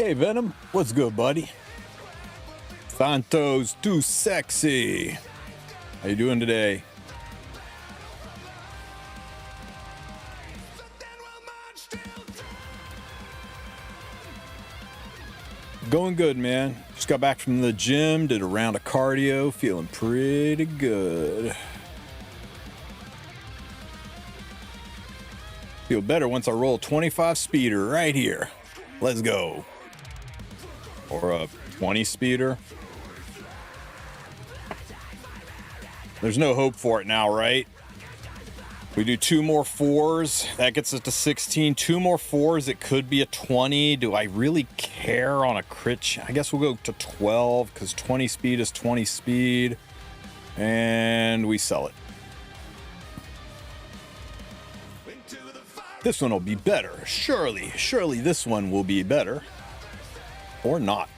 Hey Venom, what's good, buddy? Santos too sexy. How you doing today? Going good, man. Just got back from the gym, did a round of cardio, feeling pretty good. Feel better once I roll a 25 speeder right here. Let's go. Or a 20 speeder. There's no hope for it now, right? We do 2 more 4s. That gets us to 16. 2 more 4s. It could be a 20. Do I really care on a crit? I guess we'll go to 12 because 20 speed is 20 speed. And we sell it. This one will be better. Surely this one will be better. Or not.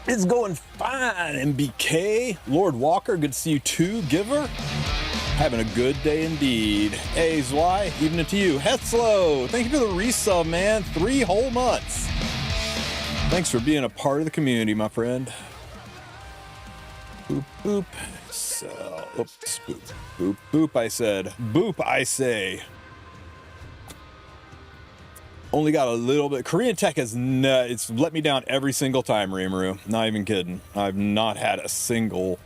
It's going fine, MBK. Lord Walker, good to see you too. Giver, having a good day indeed. Hey, Zwei, even to you. Hetzlo, thank you for the resub, man. 3 whole months. Thanks for being a part of the community, my friend. Boop, boop. So, oops, boop, boop, boop, I said. Boop, I say. Only got a little bit. Korean Tech has it's let me down every single time, Rimuru. Not even kidding. I've not had a single.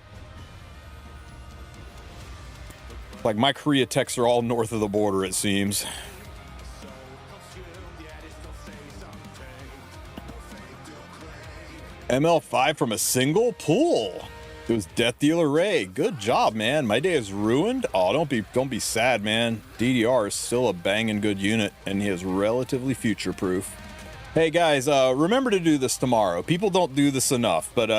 Like, my Korea Techs are all north of the border, it seems. ML5 from a single pool. It was Death Dealer Ray. Good job, man. My day is ruined. Oh, don't be sad, man. DDR is still a banging good unit, and he is relatively future-proof. Hey, guys, remember to do this tomorrow. People don't do this enough, but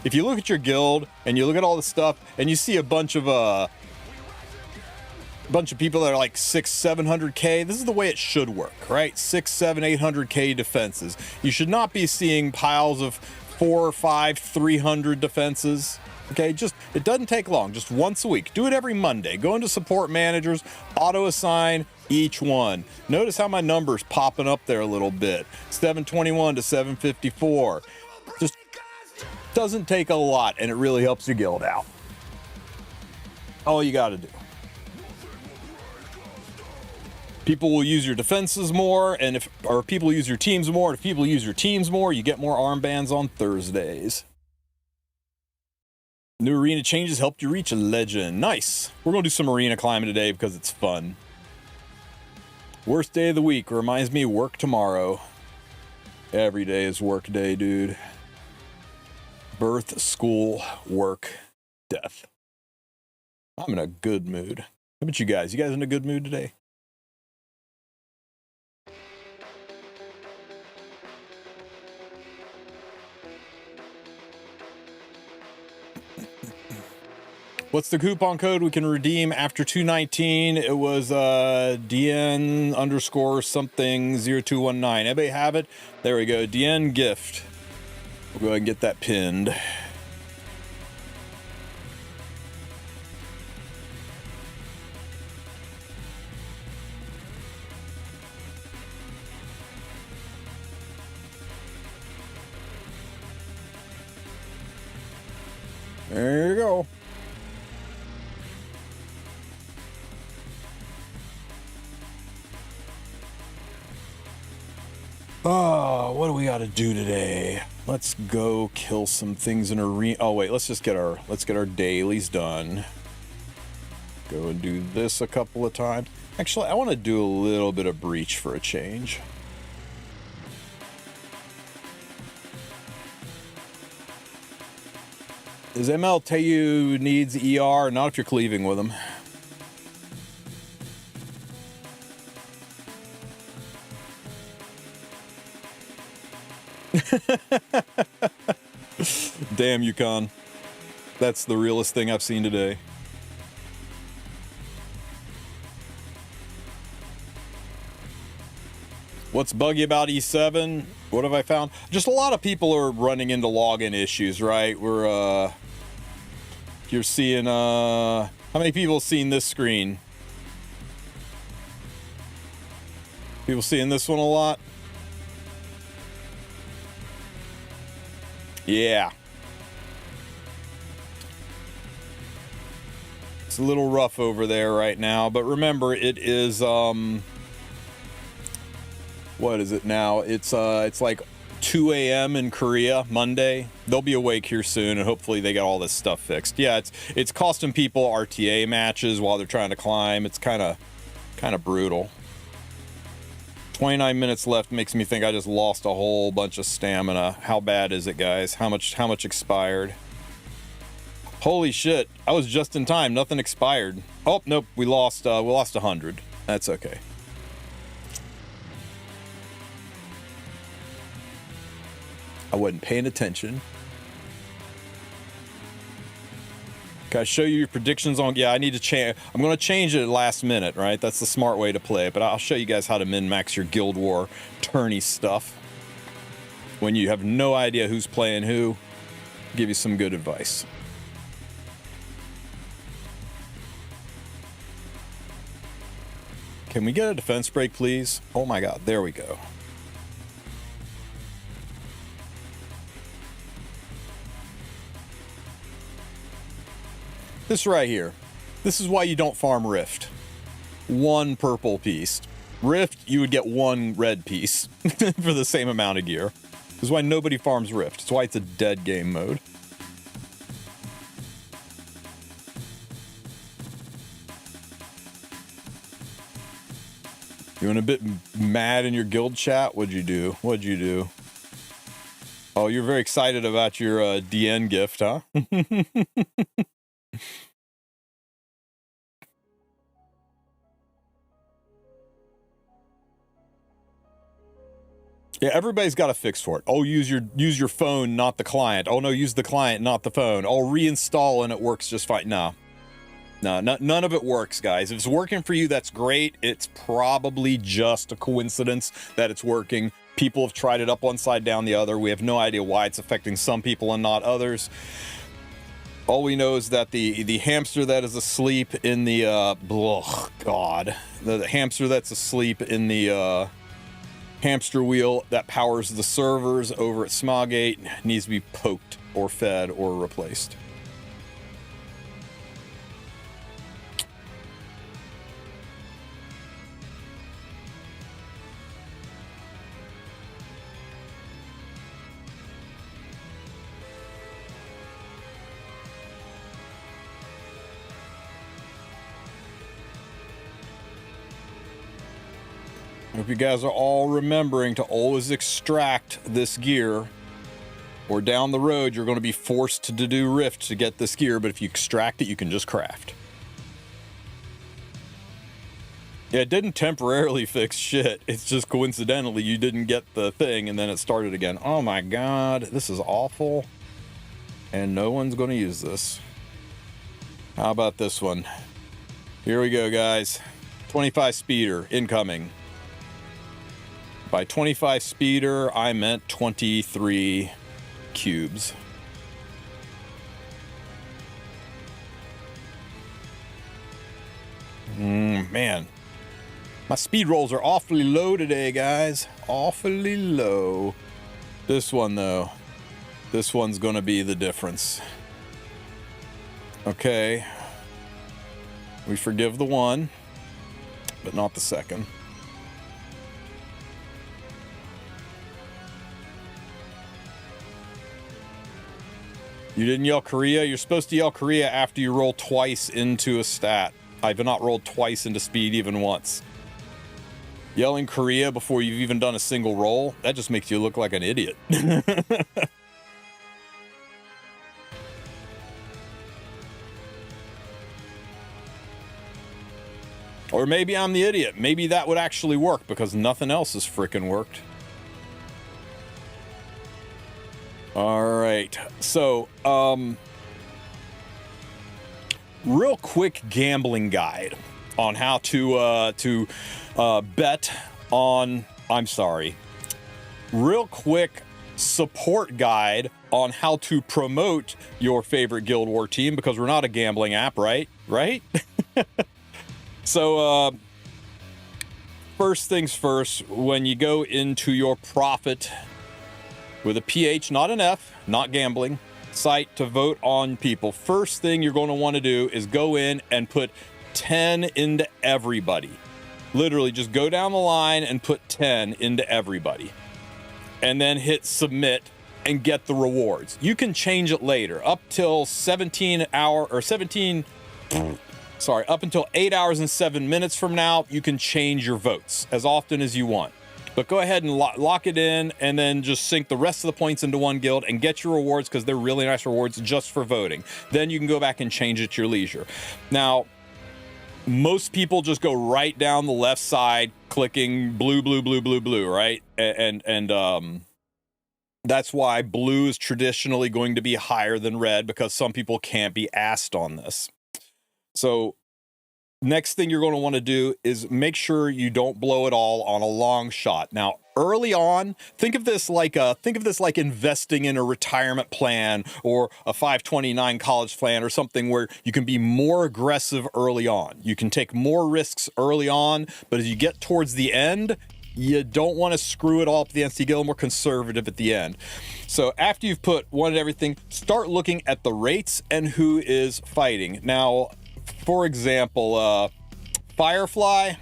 if you look at your guild, and you look at all the stuff, and you see a bunch of people that are like 600-700k, this is the way it should work, right? 600-700-800k defenses. You should not be seeing piles of 400, 500, 300 defenses. Okay, it doesn't take long, just once a week. Do it every Monday. Go into support managers, auto assign each one. Notice how my number's popping up there a little bit. 721 to 754. Just doesn't take a lot, and it really helps your guild out. All you gotta do. People will use your defenses more, and or people use your teams more. If people use your teams more, you get more armbands on Thursdays. New arena changes helped you reach a legend. Nice. We're going to do some arena climbing today because it's fun. Worst day of the week. Reminds me, work tomorrow. Every day is work day, dude. Birth, school, work, death. I'm in a good mood. How about you guys? You guys in a good mood today? What's the coupon code we can redeem after 219? It was DN underscore something 0219. Anybody have it? There we go. DN gift. We'll go ahead and get that pinned. There you go. Oh, what do we got to do today? Let's go kill some things in arena. Oh wait, let's get our dailies done. Go and do this a couple of times. Actually, I want to do a little bit of breach for a change. Is ML Tayu needs ER? Not if you're cleaving with him. Damn, Yukon. That's the realest thing I've seen today. What's buggy about E7? What have I found? Just a lot of people are running into login issues, right? You're seeing, how many people have seen this screen? People seeing this one a lot? Yeah. It's a little rough over there right now, but remember, it is, what is it now? It's like 2 a.m. in Korea, Monday. They'll be awake here soon, and hopefully they got all this stuff fixed. Yeah, it's costing people RTA matches while they're trying to climb. It's kind of brutal. 29 minutes left makes me think I just lost a whole bunch of stamina. How bad is it, guys? How much expired? Holy shit, I was just in time. Nothing expired. Oh, nope, we lost 100. That's okay. I wasn't paying attention. Can I show you your predictions on... Yeah, I need to change... I'm going to change it at last minute, right? That's the smart way to play it. But I'll show you guys how to min-max your Guild War tourney stuff. When you have no idea who's playing who. Give you some good advice. Can we get a defense break, please? Oh my god, there we go. This right here. This is why you don't farm Rift. One purple piece. Rift, you would get one red piece for the same amount of gear. This is why nobody farms Rift. It's why it's a dead game mode. You went a bit mad in your guild chat? What'd you do? What'd you do? Oh, you're very excited about your DN gift, huh? Yeah, everybody's got a fix for it. Oh, use your phone, not the client. Oh no, use the client, not the phone. Oh, reinstall and it works just fine. No. No, none of it works, guys. If it's working for you, that's great. It's probably just a coincidence that it's working. People have tried it up one side, down the other. We have no idea why it's affecting some people and not others. All we know is that the hamster that is asleep in the the hamster that's asleep in the hamster wheel that powers the servers over at Smogate needs to be poked or fed or replaced. Hope you guys are all remembering to always extract this gear, or down the road you're going to be forced to do Rift to get this gear, but if you extract it, you can just craft. Yeah, it didn't temporarily fix shit. It's just coincidentally you didn't get the thing and then it started again. Oh my god, this is awful. And no one's going to use this. How about this one? Here we go, guys. 25 speeder incoming. By 25 speeder, I meant 23 cubes. Man. My speed rolls are awfully low today, guys. Awfully low. This one, though. This one's going to be the difference. Okay. We forgive the one, but not the second. You didn't yell Korea? You're supposed to yell Korea after you roll twice into a stat. I've not rolled twice into speed even once. Yelling Korea before you've even done a single roll, that just makes you look like an idiot. Or maybe I'm the idiot. Maybe that would actually work because nothing else has frickin' worked. All right, so real quick gambling guide on how to bet on. I'm sorry. Real quick support guide on how to promote your favorite Guild War team because we're not a gambling app, right? Right? So first things first, when you go into your profit with a PH, not an F, not gambling, site to vote on people. First thing you're going to want to do is go in and put 10 into everybody. Literally just go down the line and put 10 into everybody. And then hit submit and get the rewards. You can change it later up till up until 8 hours and 7 minutes from now. You can change your votes as often as you want, but go ahead and lock it in and then just sink the rest of the points into one guild and get your rewards, because they're really nice rewards just for voting. Then you can go back and change it at your leisure. Now, most people just go right down the left side, clicking blue, blue, blue, blue, blue, right? And that's why blue is traditionally going to be higher than red, because some people can't be asked on this. So next thing you're going to want to do is make sure you don't blow it all on a long shot. Now, early on, think of this like investing in a retirement plan or a 529 college plan or something where you can be more aggressive early on. You can take more risks early on, but as you get towards the end, you don't want to screw it all up at the end, so you get a little more conservative at the end. So after you've put one at everything, start looking at the rates and who is fighting. Now, for example, Firefly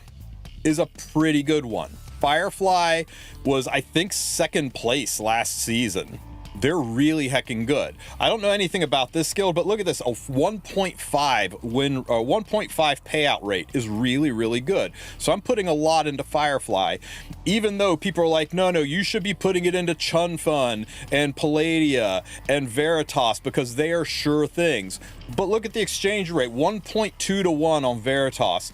is a pretty good one. Firefly was, I think, second place last season. They're really heckin' good. I don't know anything about this guild, but look at this. A 1.5 win, 1.5 payout rate is really, really good. So I'm putting a lot into Firefly, even though people are like, no, you should be putting it into Chun Fun and Palladia and Veritas, because they are sure things. But look at the exchange rate, 1.2 to 1 on Veritas.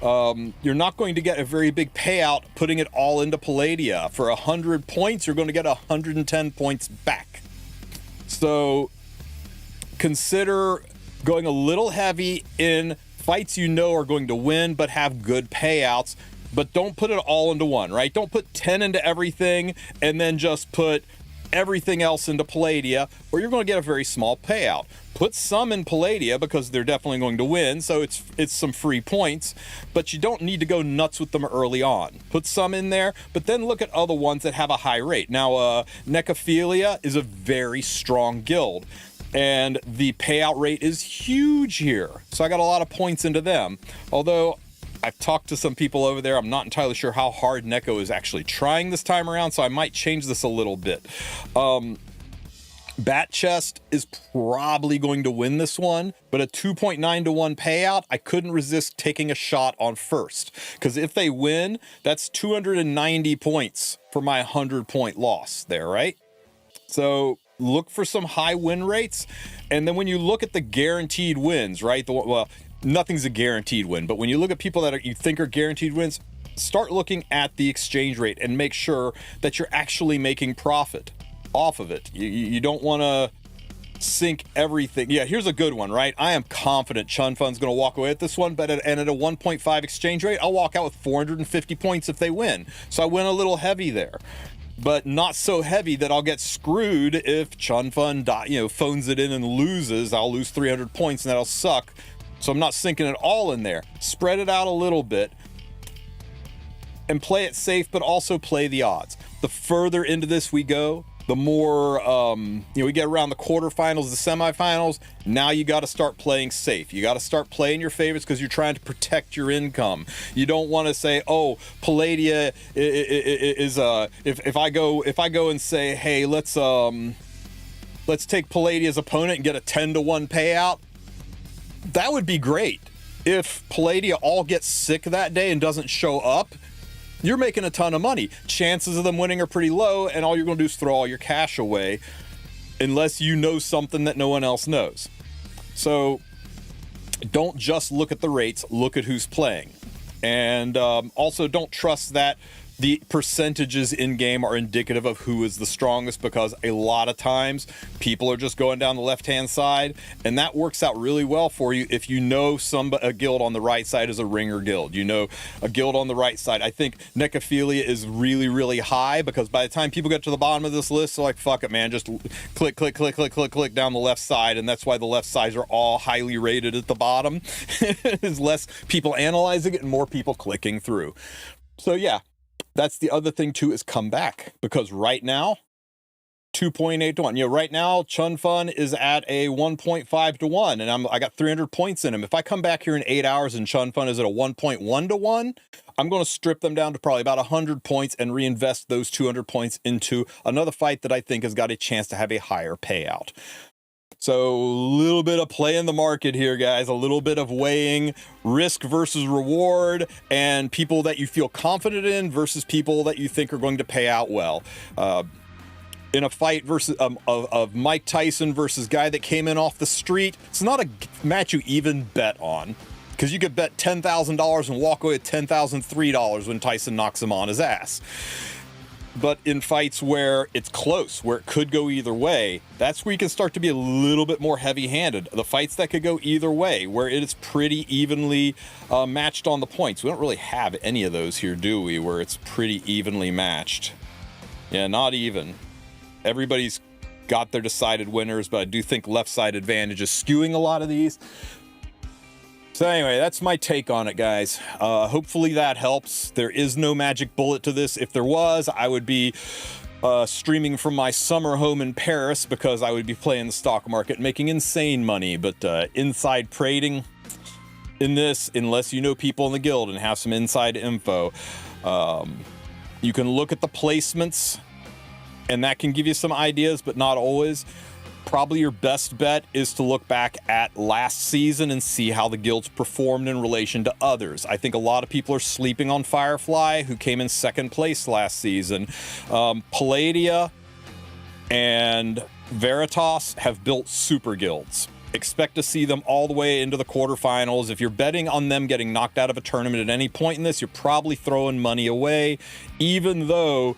You're not going to get a very big payout putting it all into Palladia. For 100 points, you're going to get 110 points back. So consider going a little heavy in fights you know are going to win but have good payouts, but don't put it all into one, right? Don't put 10 into everything and then just put everything else into Palladia, or you're going to get a very small payout. Put some in Palladia because they're definitely going to win, so it's some free points, but you don't need to go nuts with them early on. Put some in there, but then look at other ones that have a high rate. Now, Necrophilia is a very strong guild, and the payout rate is huge here, so I got a lot of points into them. Although I've talked to some people over there, I'm not entirely sure how hard Neko is actually trying this time around, so I might change this a little bit. Bat Chest is probably going to win this one, but a 2.9 to 1 payout, I couldn't resist taking a shot on first, because if they win, that's 290 points for my 100-point loss there, right? So look for some high win rates, and then when you look at the guaranteed wins, right? Well, nothing's a guaranteed win, but when you look at people that you think are guaranteed wins, start looking at the exchange rate and make sure that you're actually making profit off of it. You don't want to sink everything. Yeah, here's a good one, right? I am confident Chun Fun's going to walk away with this one, but at a 1.5 exchange rate, I'll walk out with 450 points if they win. So I went a little heavy there, but not so heavy that I'll get screwed if Chun Fun phones it in and loses. I'll lose 300 points and that'll suck. So I'm not sinking it all in there. Spread it out a little bit and play it safe, but also play the odds. The further into this we go, the more, we get around the quarterfinals, the semifinals, now you got to start playing safe. You got to start playing your favorites because you're trying to protect your income. You don't want to say, oh, Palladia is, if I go and say, hey, let's take Palladia's opponent and get a 10 to 1 payout. That would be great. If Palladia all gets sick that day and doesn't show up, you're making a ton of money. Chances of them winning are pretty low, and all you're going to do is throw all your cash away unless you know something that no one else knows. So don't just look at the rates, look at who's playing. And also don't trust that the percentages in game are indicative of who is the strongest, because a lot of times people are just going down the left hand side, and that works out really well for you if you know a guild on the right side is a ringer guild. You know a guild on the right side. I think Necrophilia is really, really high, because by the time people get to the bottom of this list, they're like, fuck it, man, just click down the left side, and that's why the left sides are all highly rated at the bottom. There's less people analyzing it and more people clicking through. So yeah, that's the other thing too, is come back, because right now 2.8 to 1. You know, right now Chun Fun is at a 1.5 to 1, and I got 300 points in him. If I come back here in 8 hours and Chun Fun is at a 1.1 to 1, I'm going to strip them down to probably about 100 points and reinvest those 200 points into another fight that I think has got a chance to have a higher payout. So a little bit of play in the market here, guys, a little bit of weighing risk versus reward, and people that you feel confident in versus people that you think are going to pay out well. In a fight versus of Mike Tyson versus guy that came in off the street, it's not a match you even bet on, because you could bet $10,000 and walk away with $10,003 when Tyson knocks him on his ass. But in fights where it's close, where it could go either way, that's where you can start to be a little bit more heavy-handed. The fights that could go either way, where it is pretty evenly matched on the points. We don't really have any of those here, do we, where it's pretty evenly matched? Yeah, not even. Everybody's got their decided winners, but I do think left side advantage is skewing a lot of these. So anyway, that's my take on it, guys. Hopefully that helps. There is no magic bullet to this. If there was, I would be streaming from my summer home in Paris, because I would be playing the stock market, making insane money. But inside trading in this, unless you know people in the guild and have some inside info, you can look at the placements, and that can give you some ideas, but not always. Probably your best bet is to look back at last season and see how the guilds performed in relation to others. I think a lot of people are sleeping on Firefly, who came in second place last season. Palladia and Veritas have built super guilds. Expect to see them all the way into the quarterfinals. If you're betting on them getting knocked out of a tournament at any point in this, you're probably throwing money away, even though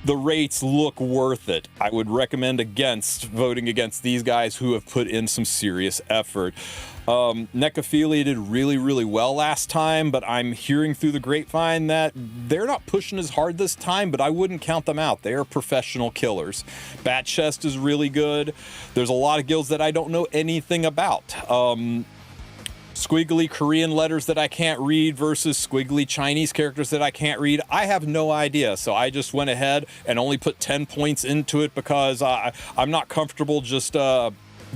the rates look worth it. I would recommend against voting against these guys who have put in some serious effort. Necrophilia did really, really well last time, but I'm hearing through the grapevine that they're not pushing as hard this time, but I wouldn't count them out. They are professional killers. Bat Chest is really good. There's a lot of guilds that I don't know anything about. Squiggly Korean letters that I can't read versus squiggly Chinese characters that I can't read. I have no idea, so I just went ahead and only put 10 points into it because I'm not comfortable just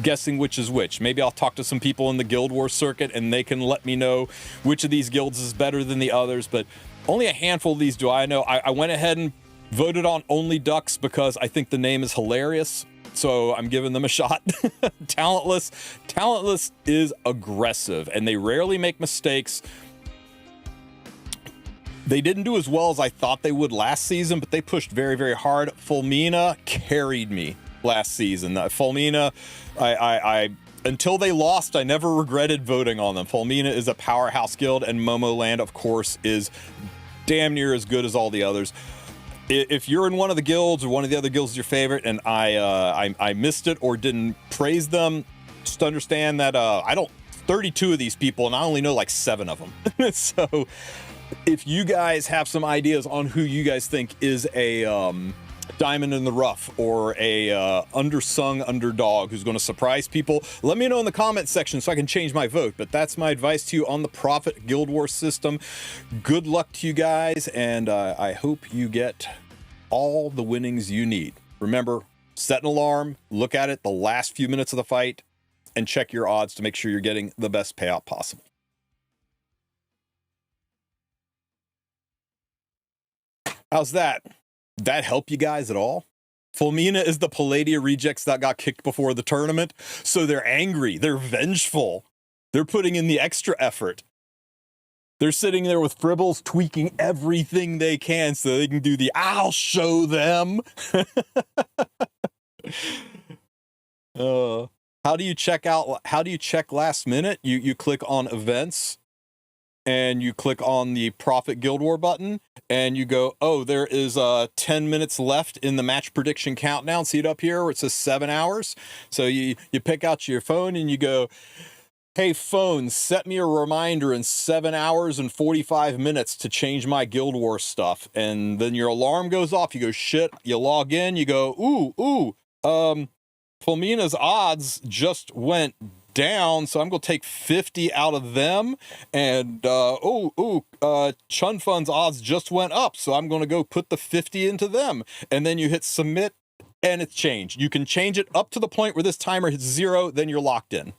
guessing which is which. Maybe I'll talk to some people in the Guild Wars circuit and they can let me know which of these guilds is better than the others, but only a handful of these do I know. I went ahead and voted on Only Ducks because I think the name is hilarious. So I'm giving them a shot. Talentless is aggressive, and they rarely make mistakes. They didn't do as well as I thought they would last season, but they pushed very, very hard. Fulmina carried me last season. Fulmina, I until they lost, I never regretted voting on them. Fulmina is a powerhouse guild, and Momoland, of course, is damn near as good as all the others. If you're in one of the guilds or one of the other guilds is your favorite, and I missed it or didn't praise them, just understand that I don't 32 of these people, and I only know like 7 of them. So if you guys have some ideas on who you guys think is a diamond in the rough or a undersung underdog who's going to surprise people, let me know in the comment section so I can change my vote. But that's my advice to you on the Prophet Guild Wars system. Good luck to you guys, and I hope you get all the winnings you need. Remember, set an alarm, look at it the last few minutes of the fight, and check your odds to make sure you're getting the best payout possible. How's that? That help you guys at all? Fulmina is the Palladia rejects that got kicked before the tournament, so they're angry, they're vengeful, they're putting in the extra effort. They're sitting there with Fribbles tweaking everything they can so they can do the "I'll show them." How do you check last minute? You click on events, and you click on the Prophet Guild War button, and you go, oh, there is 10 minutes left in the match prediction countdown. See it up here where it says 7 hours? So you pick out your phone and you go, hey, phone, set me a reminder in 7 hours and 45 minutes to change my Guild War stuff. And then your alarm goes off. You go, shit. You log in. You go, Fulmina's odds just went down, so I'm going to take 50 out of them, and Chun Fun's odds just went up, so I'm going to go put the 50 into them, and then you hit submit, and it's changed. You can change it up to the point where this timer hits 0, then you're locked in.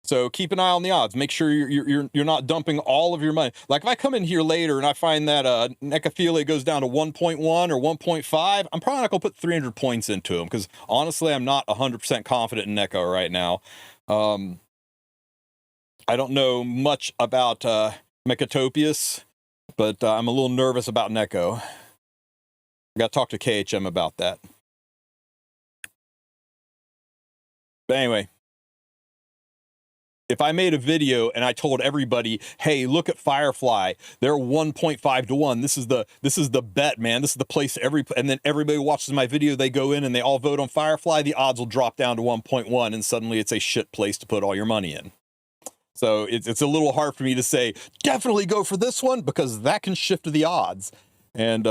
So keep an eye on the odds. Make sure you're not dumping all of your money. Like if I come in here later and I find that Necrophilia goes down to 1.1 or 1.5, I'm probably not going to put 300 points into him because honestly, I'm not 100% confident in Neko right now. I don't know much about Mechatopius, but I'm a little nervous about Neko. I got to talk to KHM about that. But anyway. If I made a video and I told everybody, hey, look at Firefly, they're 1.5 to 1. This is the bet, man. This is the place and then everybody watches my video, they go in and they all vote on Firefly, the odds will drop down to 1.1 and suddenly it's a shit place to put all your money in. So it's a little hard for me to say, definitely go for this one because that can shift the odds. And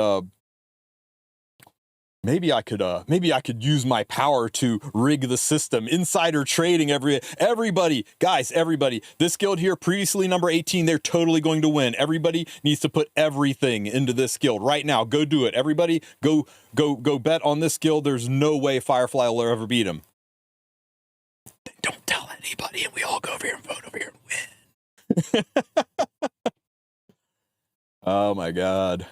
maybe I could use my power to rig the system. Insider trading, everybody, guys, everybody. This guild here, previously number 18, they're totally going to win. Everybody needs to put everything into this guild right now. Go do it. Everybody, go bet on this guild. There's no way Firefly will ever beat him. Then don't tell anybody, and we all go over here and vote over here and win. Oh my God.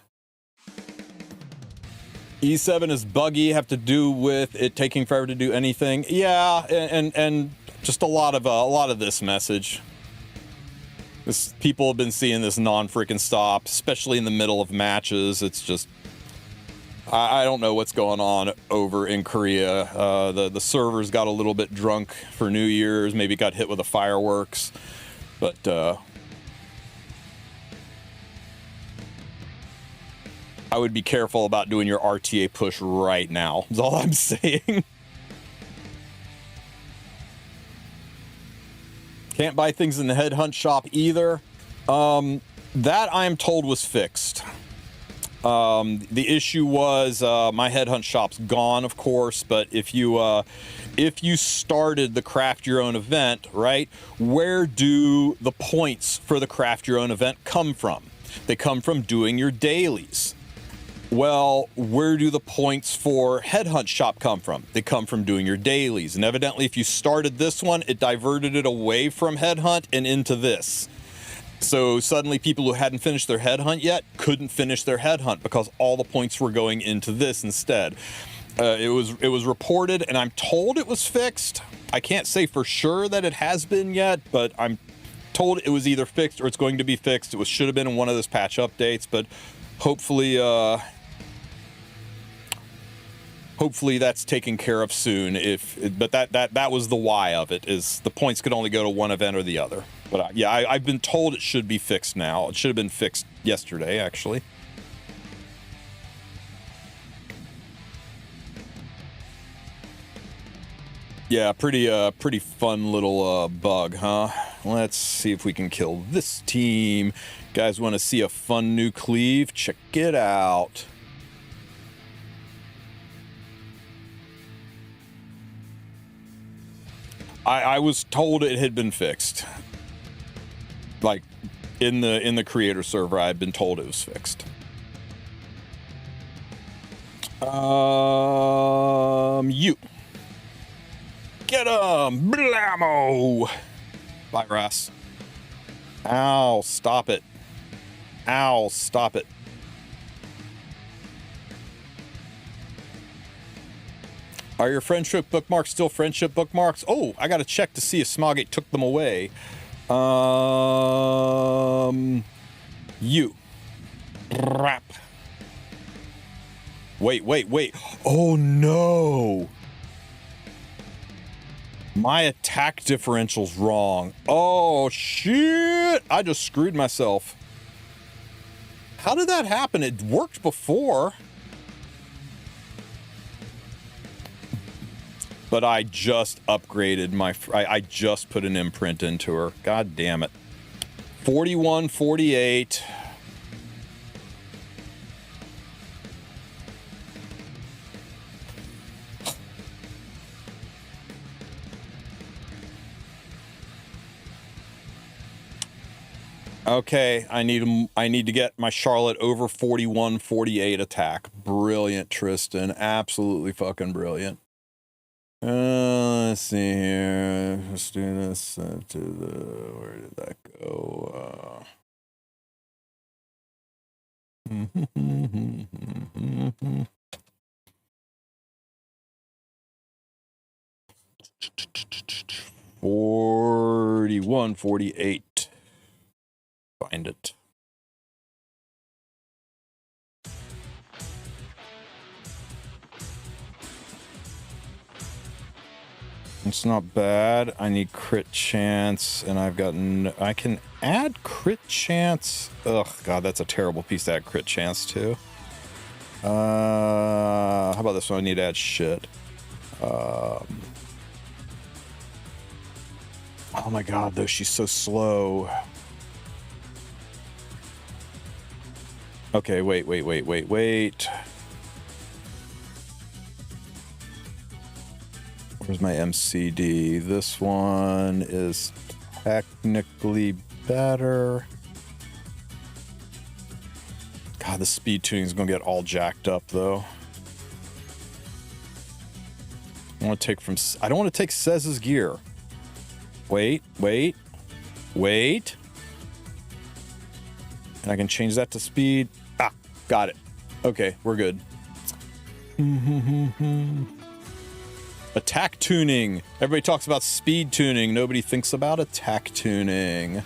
E7 is buggy, have to do with it taking forever to do anything. Yeah, and just a lot of this message. People have been seeing this non-freaking stop, especially in the middle of matches. It's just, I don't know what's going on over in Korea. The servers got a little bit drunk for New Year's, maybe got hit with the fireworks, but I would be careful about doing your RTA push right now, is all I'm saying. Can't buy things in the headhunt shop either. That I'm told was fixed. The issue was my headhunt shop's gone, of course, but if you started the craft your own event, right, where do the points for the craft your own event come from? They come from doing your dailies. Well, where do the points for Headhunt Shop come from? They come from doing your dailies. And evidently, if you started this one, it diverted it away from Headhunt and into this. So suddenly people who hadn't finished their Headhunt yet couldn't finish their Headhunt because all the points were going into this instead. It was reported, and I'm told it was fixed. I can't say for sure that it has been yet, but I'm told it was either fixed or it's going to be fixed. It should have been in one of those patch updates, but hopefully that's taken care of soon. But that was the why of it, is the points could only go to one event or the other. But yeah, I've been told it should be fixed now. It should have been fixed yesterday, actually. Yeah, pretty fun little bug, huh? Let's see if we can kill this team. Guys want to see a fun new cleave? Check it out. I was told it had been fixed. Like in the creator server, I had been told it was fixed. You get him, blammo! Bye, Ross. Ow! Stop it! Ow! Stop it! Are your friendship bookmarks still friendship bookmarks? Oh, I gotta check to see if Smogate took them away. You. Rap. Wait. Oh no! My attack differential's wrong. Oh shit! I just screwed myself. How did that happen? It worked before. But I just upgraded I just put an imprint into her. God damn it. 41, 48. Okay, I need to get my Charlotte over 41, 48 attack. Brilliant, Tristen. Absolutely fucking brilliant. Let's see here. Let's do this to the... Where did that go? 41, 48. Find it. It's not bad. I need crit chance, and I've gotten... I can add crit chance. Ugh, God, that's a terrible piece to add crit chance to. How about this one? I need to add shit. Oh my God, though, she's so slow. Okay, wait. Where's my MCD? This one is technically better. God, the speed tuning is going to get all jacked up, though. I don't want to take Sez's gear. Wait. And I can change that to speed. Ah, got it. Okay, we're good. Attack tuning. Everybody talks about speed tuning. Nobody thinks about attack tuning.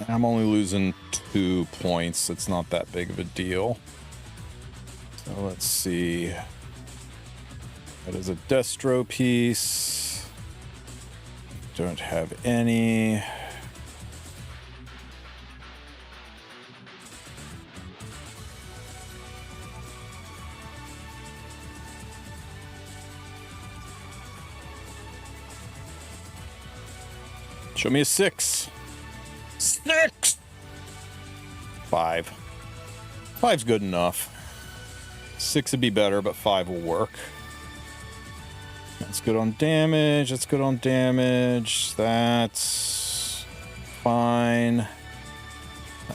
I'm only losing 2 points. It's not that big of a deal. So let's see. That is a Destro piece. Don't have any. Show me a 6. 6! 5. 5's good enough. 6 would be better, but 5 will work. That's good on damage. That's good on damage. That's fine.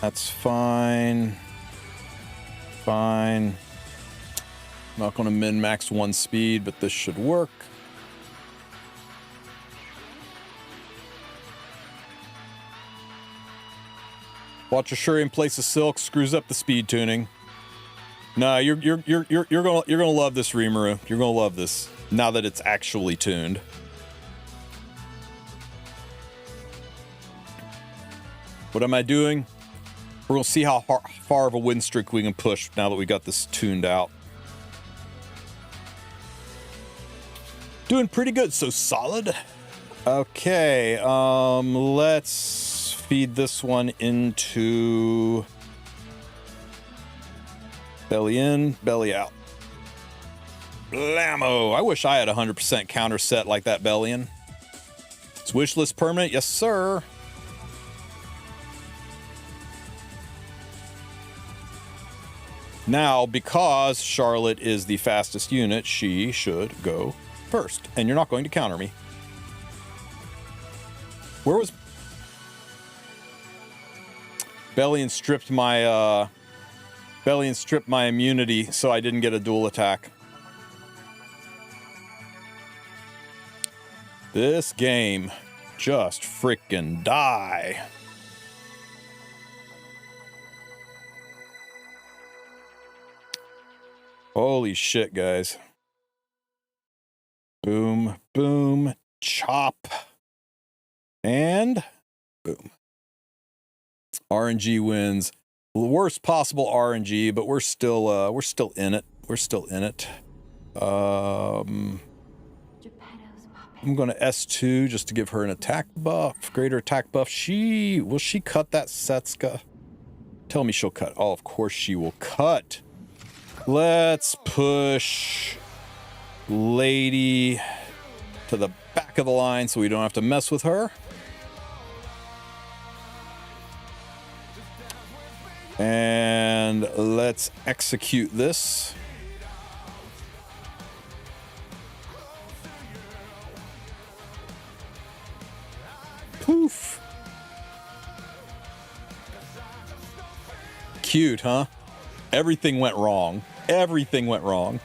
That's fine. Fine. I'm not going to min-max 1 speed, but this should work. Watch your Shurian place of silk screws up the speed tuning. No, you're gonna love this, Rimuru. You're gonna love this now that it's actually tuned. What am I doing? We're gonna see how far of a win streak we can push now that we got this tuned out. Doing pretty good, so solid. Okay, let's feed this one into belly in, belly out. Blammo! I wish I had 100% counter set like that Bellion. Is wish list permanent? Yes, sir. Now, because Charlotte is the fastest unit, she should go first. And you're not going to counter me. Where was... Bellion stripped my immunity, so I didn't get a dual attack. This game, just frickin' die. Holy shit, guys. Boom, boom, chop. And Boom. RNG wins. The worst possible RNG, but we're still in it. We're still in it. I'm going to S2 just to give her an attack buff, greater attack buff. Will she cut that Setsuka? Tell me she'll cut. Oh, of course she will cut. Let's push Lady to the back of the line so we don't have to mess with her. And let's execute this. Poof. Cute, huh? Everything went wrong. Everything went wrong.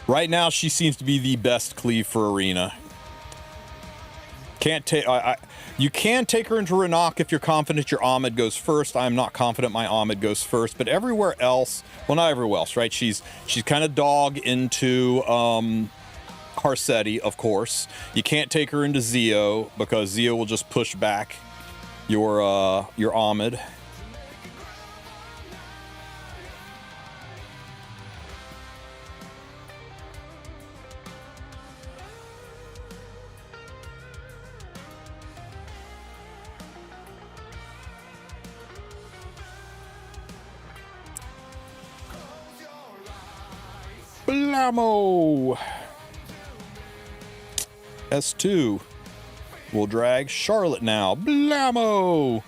Right now, she seems to be the best cleave for Arena. Can't take. You can take her into Renok if you're confident your Ahmed goes first. I'm not confident my Ahmed goes first, but everywhere else, well, not everywhere else, right? She's kind of dog into Harsetti, of course. You can't take her into Zio because Zio will just push back your Ahmed. Blammo! S2. We'll drag Charlotte now. Blammo!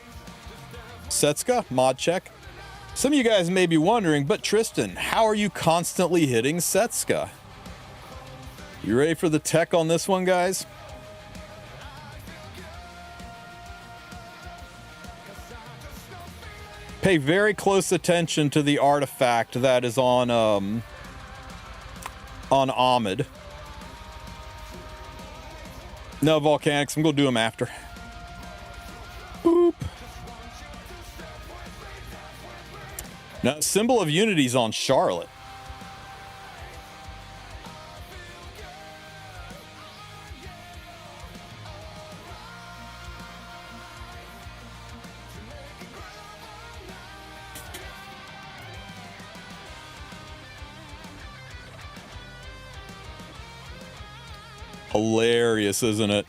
Setsuka, mod check. Some of you guys may be wondering, but Tristen, how are you constantly hitting Setsuka? You ready for the tech on this one, guys? Pay very close attention to the artifact that is on Ahmed. No volcanics. I'm gonna do them after. Boop. Now, Symbol of Unity's on Charlotte. Hilarious, isn't it?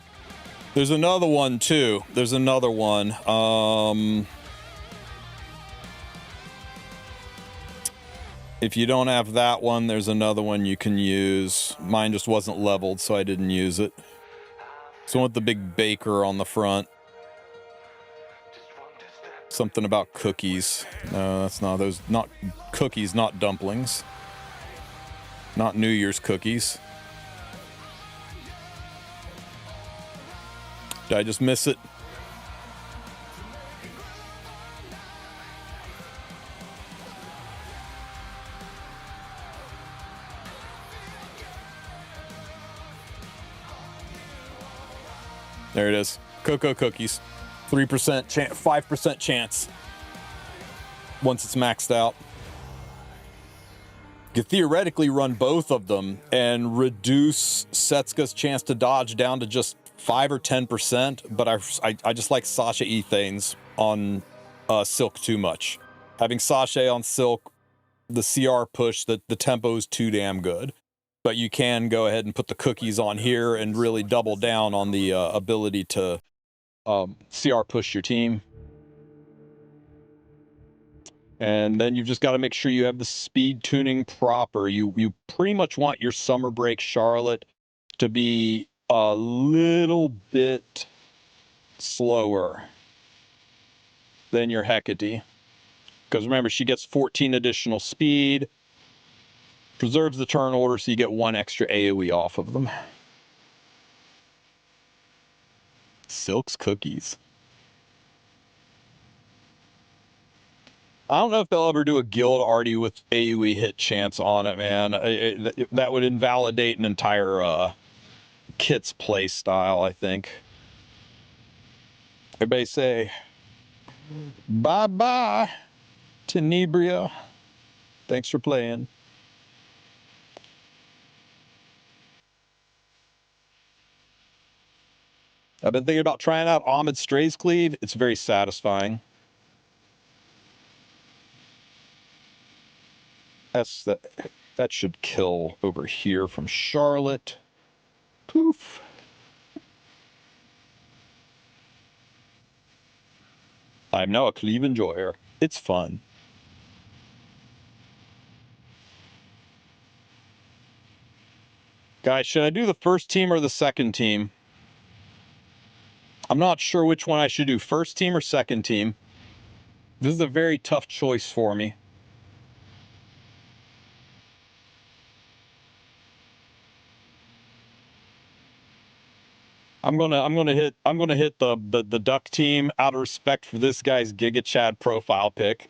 There's another one too. There's another one. If you don't have that one, there's another one you can use. Mine just wasn't leveled, so I didn't use it. It's the one with the big baker on the front. Something about cookies. No, that's not those. Not cookies, not dumplings. Not New Year's cookies. Did I just miss it? There it is. Cocoa cookies. 3% chance, 5% chance. Once it's maxed out. You could theoretically run both of them and reduce Setsuka's chance to dodge down to just 5 or 10%, but I just like Sasha Ethanes on Silk too much. Having Sasha on Silk, the CR push, the tempo is too damn good. But you can go ahead and put the cookies on here and really double down on the ability to CR push your team. And then you've just got to make sure you have the speed tuning proper. You pretty much want your Summer Break Charlotte to be a little bit slower than your Hecate. Because remember, she gets 14 additional speed, preserves the turn order, so you get 1 extra AoE off of them. Silk's cookies. I don't know if they'll ever do a guild arty with AoE hit chance on it, man. That would invalidate an entire kit's play style, I think. Everybody say bye-bye, Tenebria. Thanks for playing. I've been thinking about trying out Ahmed Stray's cleave. It's very satisfying. That should kill over here from Charlotte. Poof. I'm now a cleave enjoyer. It's fun. Guys, should I do the first team or the second team? I'm not sure which one I should do, first team or second team. This is a very tough choice for me. I'm gonna hit the duck team out of respect for this guy's Giga Chad profile pic.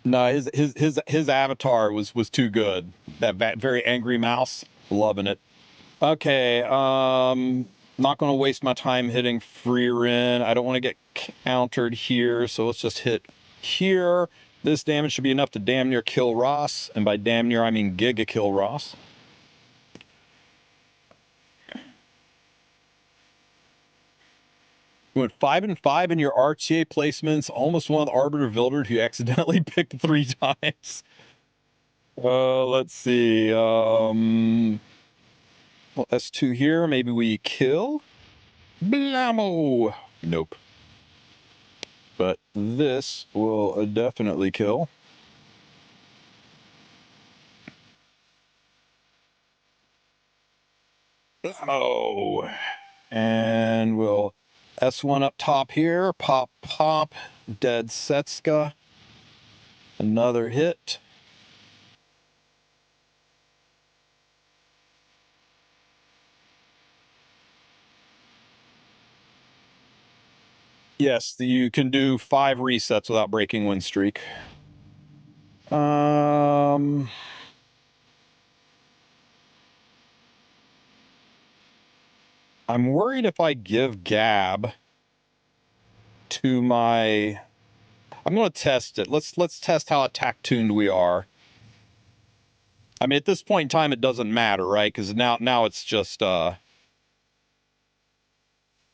No, his avatar was too good. That very angry mouse, loving it. Okay, not gonna waste my time hitting free Rin. I don't want to get countered here, so let's just hit here. This damage should be enough to damn near kill Ross, and by damn near I mean giga kill Ross. You went 5 and 5 in your RTA placements, almost won Arbiter Vildred, who accidentally picked 3 times. Let's see. Well, S2 here. Maybe we kill. Blammo! Nope. But this will definitely kill. Blammo! And we'll S1 up top here. Pop, pop. Dead Setska. Another hit. Yes, you can do 5 resets without breaking win streak. I'm worried if I give Gab to my... I'm going to test it. Let's test how attack tuned we are. I mean, at this point in time, it doesn't matter, right? Because now it's just now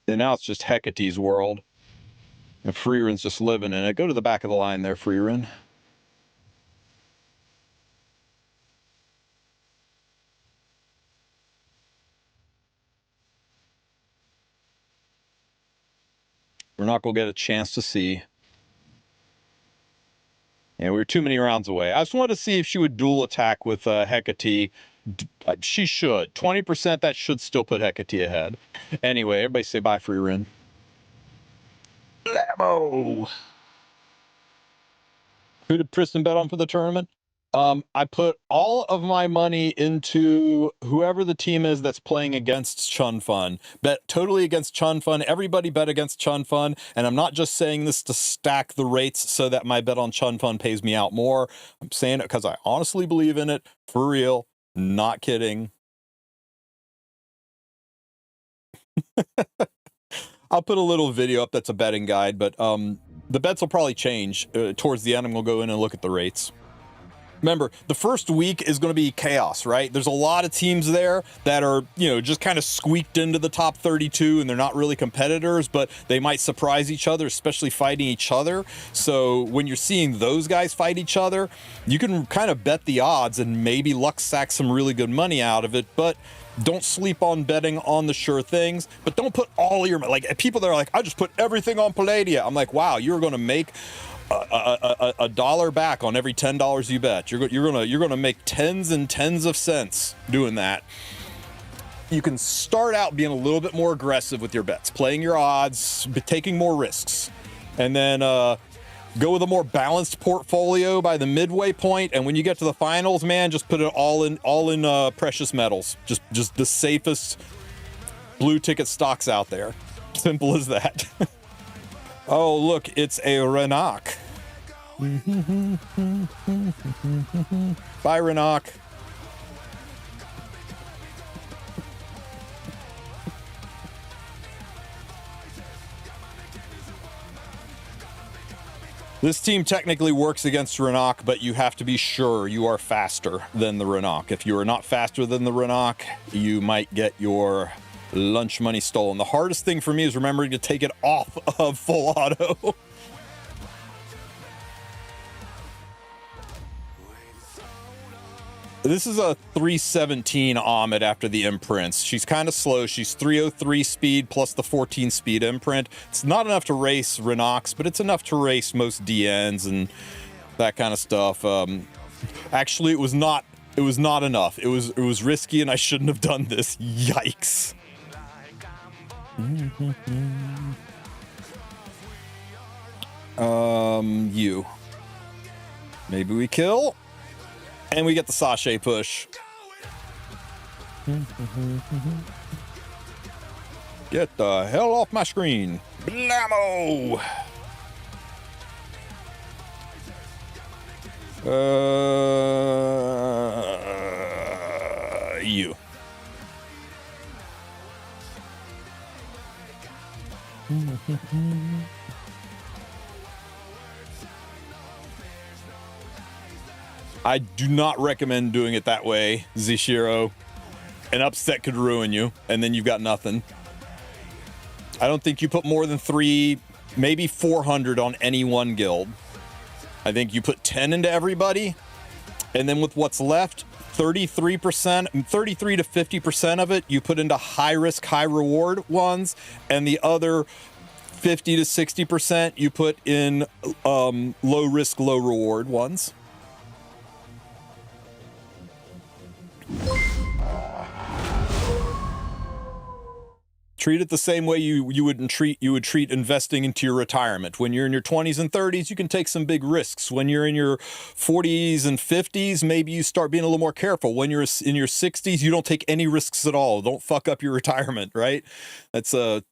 it's just Hecate's world, and Freeren's just living in it. Go to the back of the line there, Freeren. We're not going to get a chance to see. Yeah, we were too many rounds away. I just wanted to see if she would dual attack with Hecate. She should. 20%, that should still put Hecate ahead. Anyway, everybody say bye, Freeren. Blammo! Who did Tristen bet on for the tournament? I put all of my money into whoever the team is that's playing against Chun Fun. Bet totally against Chun Fun. Everybody bet against Chun Fun. And I'm not just saying this to stack the rates so that my bet on Chun Fun pays me out more. I'm saying it because I honestly believe in it. For real. Not kidding. I'll put a little video up that's a betting guide, but the bets will probably change. Towards the end, I'm going to go in and look at the rates. Remember, the first week is going to be chaos, right? There's a lot of teams there that are, just kind of squeaked into the top 32, and they're not really competitors, but they might surprise each other, especially fighting each other. So when you're seeing those guys fight each other, you can kind of bet the odds and maybe luck sack some really good money out of it, but don't sleep on betting on the sure things, but don't put all your, like, people that are like, I just put everything on Palladia. I'm like, wow, you're going to make a dollar back on every $10 you bet. You're gonna make tens and tens of cents doing that. You can start out being a little bit more aggressive with your bets, playing your odds, taking more risks, and then go with a more balanced portfolio by the midway point. And when you get to the finals, man, just put it all in precious metals. Just the safest blue ticket stocks out there. Simple as that. Oh, look, it's a Renak. Bye, Renak. This team technically works against Renok, but you have to be sure you are faster than the Renok. If you are not faster than the Renok, you might get your lunch money stolen. The hardest thing for me is remembering to take it off of full auto. This is a 317 Ahmed after the imprints. She's kind of slow. She's 303 speed plus the 14 speed imprint. It's not enough to race Renox, but it's enough to race most DNs and that kind of stuff. Actually, it was not enough. It was risky, and I shouldn't have done this. Yikes. You. Maybe we kill. And we get the sachet push. Get the hell off my screen. Blammo! You. I do not recommend doing it that way, Zishiro. An upset could ruin you, and then you've got nothing. I don't think you put more than 3, maybe 400 on any one guild. I think you put 10 into everybody, and then with what's left, 33%, 33 to 50% of it, you put into high risk, high reward ones, and the other 50 to 60% you put in low risk, low reward ones. Treat it the same way you would treat investing into your retirement. When you're in your 20s and 30s, you can take some big risks. When you're in your 40s and 50s, maybe you start being a little more careful. When you're in your 60s, you don't take any risks at all. Don't fuck up your retirement, right? That's kind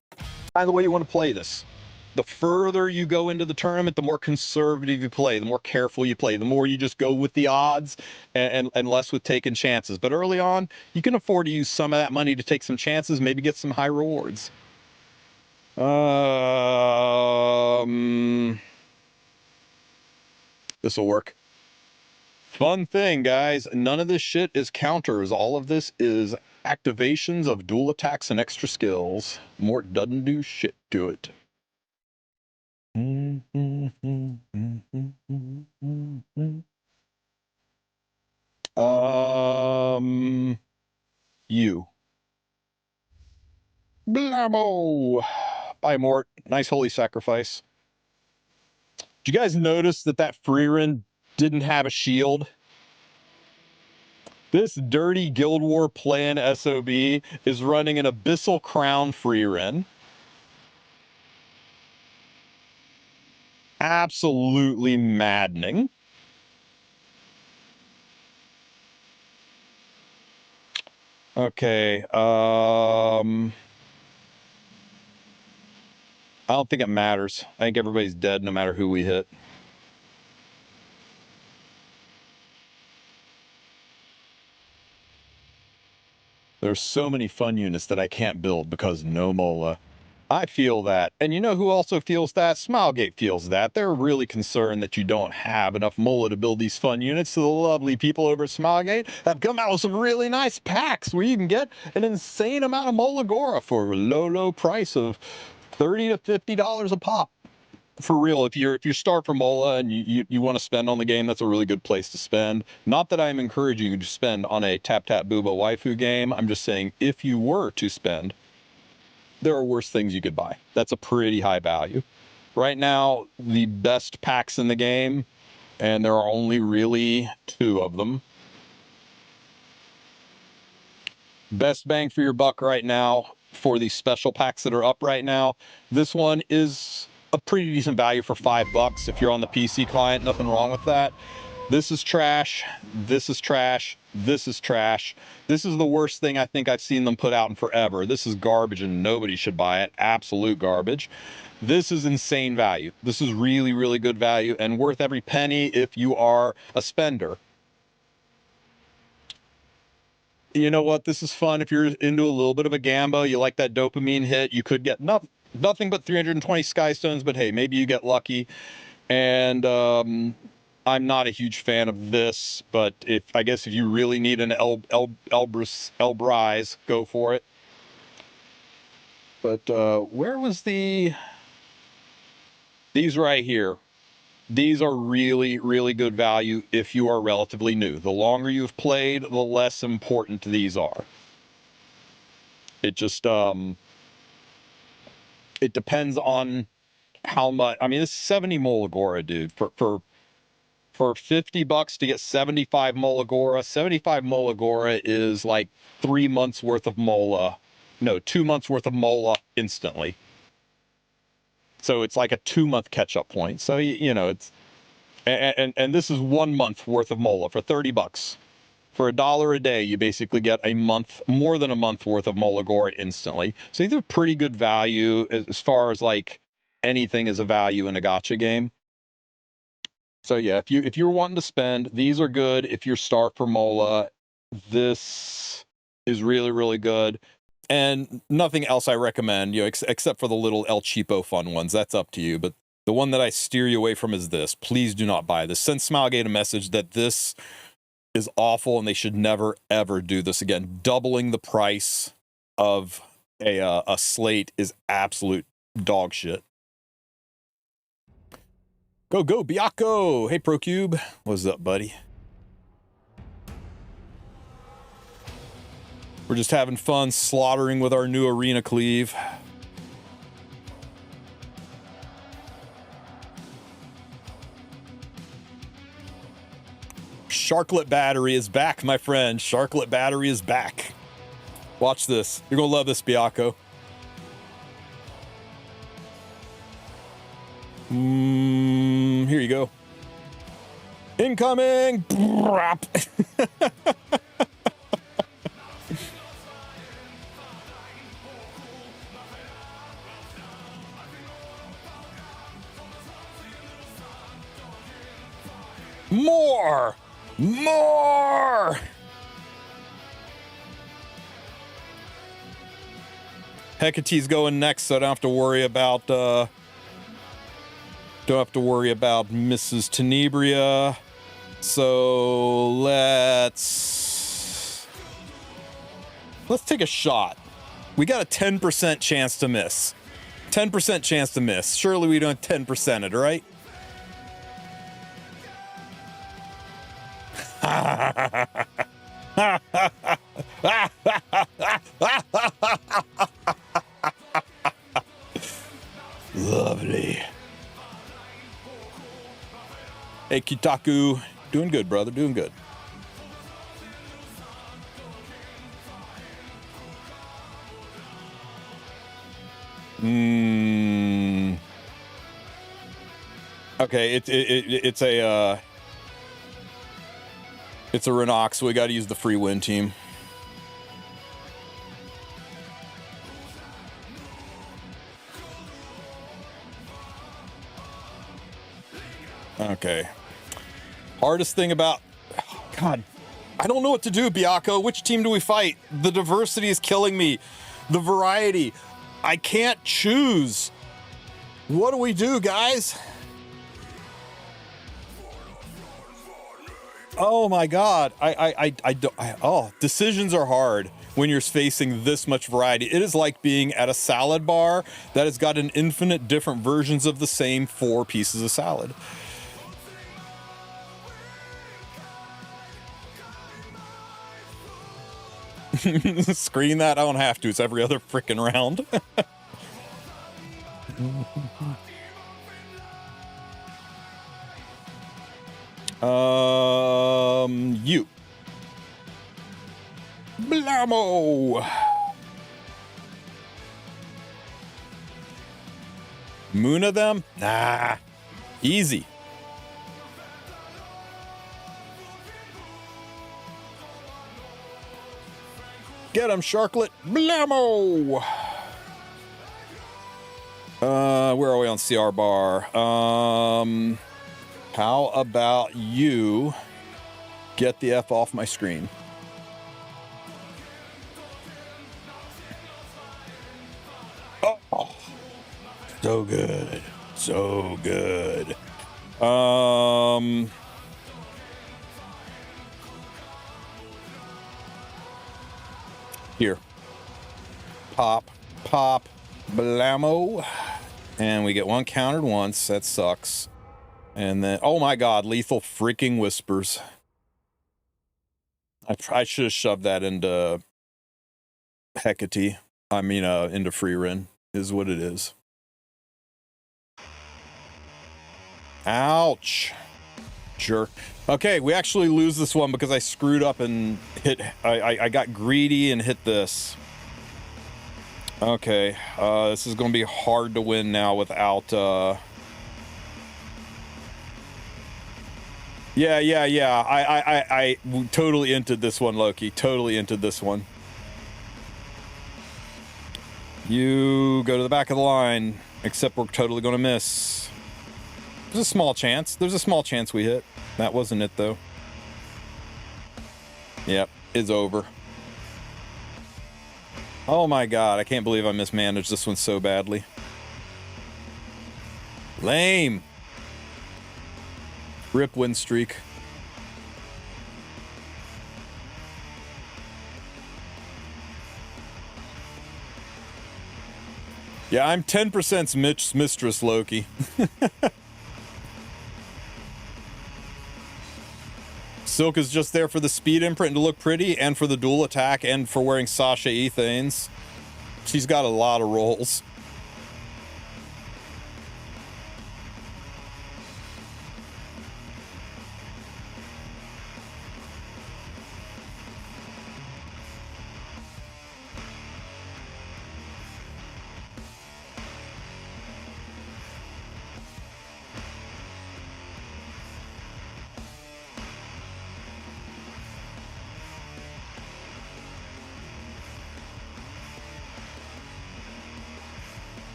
of the way you want to play this. The further you go into the tournament, the more conservative you play, the more careful you play, the more you just go with the odds and less with taking chances. But early on, you can afford to use some of that money to take some chances, maybe get some high rewards. This will work. Fun thing, guys. None of this shit is counters. All of this is activations of dual attacks and extra skills. Mort doesn't do shit to it. You. Blammo! Bye, Mort. Nice holy sacrifice. Did you guys notice that Freerin didn't have a shield? This dirty Guild War plan SOB is running an Abyssal Crown Freerin. Absolutely maddening. Okay, I don't think it matters. I think everybody's dead no matter who we hit. There's so many fun units that I can't build because no Mola. I feel that. And you know who also feels that? Smilegate feels that. They're really concerned that you don't have enough Mola to build these fun units. So the lovely people over at Smilegate have come out with some really nice packs where you can get an insane amount of MolaGora for a low price of $30 to $50 a pop. For real, if you start from Mola and you want to spend on the game, that's a really good place to spend. Not that I'm encouraging you to spend on a tap booba waifu game. I'm just saying if you were to spend, there are worse things you could buy. That's a pretty high value. Right now, the best packs in the game, and there are only really 2 of them. Best bang for your buck right now for the special packs that are up right now. This one is a pretty decent value for $5 if you're on the PC client. Nothing wrong with that. This is trash. This is trash. This is trash. This is the worst thing I think I've seen them put out in forever. This is garbage and nobody should buy it. Absolute garbage. This is insane value. This is really, really good value and worth every penny if you are a spender. You know what? This is fun. If you're into a little bit of a gamba, you like that dopamine hit, you could get nothing but 320 Skystones, but hey, maybe you get lucky. And I'm not a huge fan of this, but I guess if you really need an Elbrise, go for it. But where was these right here? These are really, really good value if you are relatively new. The longer you've played, the less important these are. It just it depends on how much. I mean, this is 70 MolaGora, dude. For $50 to get 75 MolaGora, 75 MolaGora is like 3 months worth of Mola. No, 2 months worth of Mola instantly. So it's like a 2-month catch-up point. So you know, it's and this is 1 month worth of Mola for $30. For $1 a day, you basically get a month, more than a month worth of MolaGora instantly. So these are pretty good value as far as like anything is a value in a gacha game. So yeah, if you're wanting to spend, these are good. If you're start for Mola, this is really, really good. And nothing else I recommend, you know, except for the little El Cheapo fun ones. That's up to you. But the one that I steer you away from is this. Please do not buy this. Send Smilegate a message that this is awful and they should never, ever do this again. Doubling the price of a slate is absolute dog shit. Go, Biako! Hey, ProCube. What's up, buddy? We're just having fun slaughtering with our new arena cleave. Sharklet Battery is back, my friend. Sharklet Battery is back. Watch this. You're gonna love this, Biako. Here you go. Incoming! More! More! Hecate's going next, so I don't have to worry about Mrs. Tenebria. So let's take a shot. We got a 10% chance to miss. 10% chance to miss. Surely we don't 10% it, right? Lovely. Hey, Kitaku. Doing good, brother. Doing good. Okay, it's a Renox, so we got to use the free win team. Okay. Hardest thing about... God, I don't know what to do, Biako. Which team do we fight? The diversity is killing me. The variety. I can't choose. What do we do, guys? Oh my God. Decisions are hard when you're facing this much variety. It is like being at a salad bar that has got an infinite different versions of the same 4 pieces of salad. Screen that? I don't have to. It's every other freaking round. You. Blammo! Moona them? Nah. Easy. Get him, Sharklet. Blammo! Where are we on CR bar? How about you get the F off my screen? Oh, so good. So good. Here. Pop, pop, blammo. And we get one countered once. That sucks. And then, oh my god, lethal freaking whispers. I should have shoved that into Hecate. I mean, into Freerin, is what it is. Ouch. Jerk. Okay, we actually lose this one because I screwed up and hit. I got greedy and hit this. Okay, this is going to be hard to win now without. Yeah. I totally entered this one, Loki. Totally entered this one. You go to the back of the line, except we're totally going to miss. There's a small chance. There's a small chance we hit. That wasn't it, though. Yep, it's over. Oh my god, I can't believe I mismanaged this one so badly. Lame. Rip win streak. Yeah, I'm 10% mistress, Loki. Silk is just there for the speed imprint to look pretty, and for the dual attack, and for wearing Sasha Ethanes. She's got a lot of roles.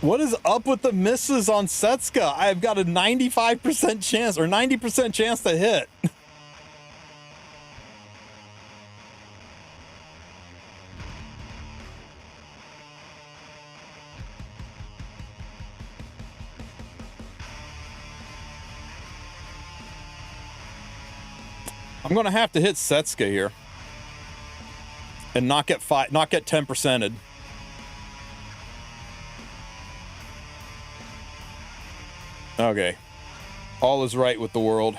What is up with the misses on Setska? I've got a 95% chance or 90% chance to hit. I'm gonna have to hit Setska here and not get 10%ed. Okay. All is right with the world.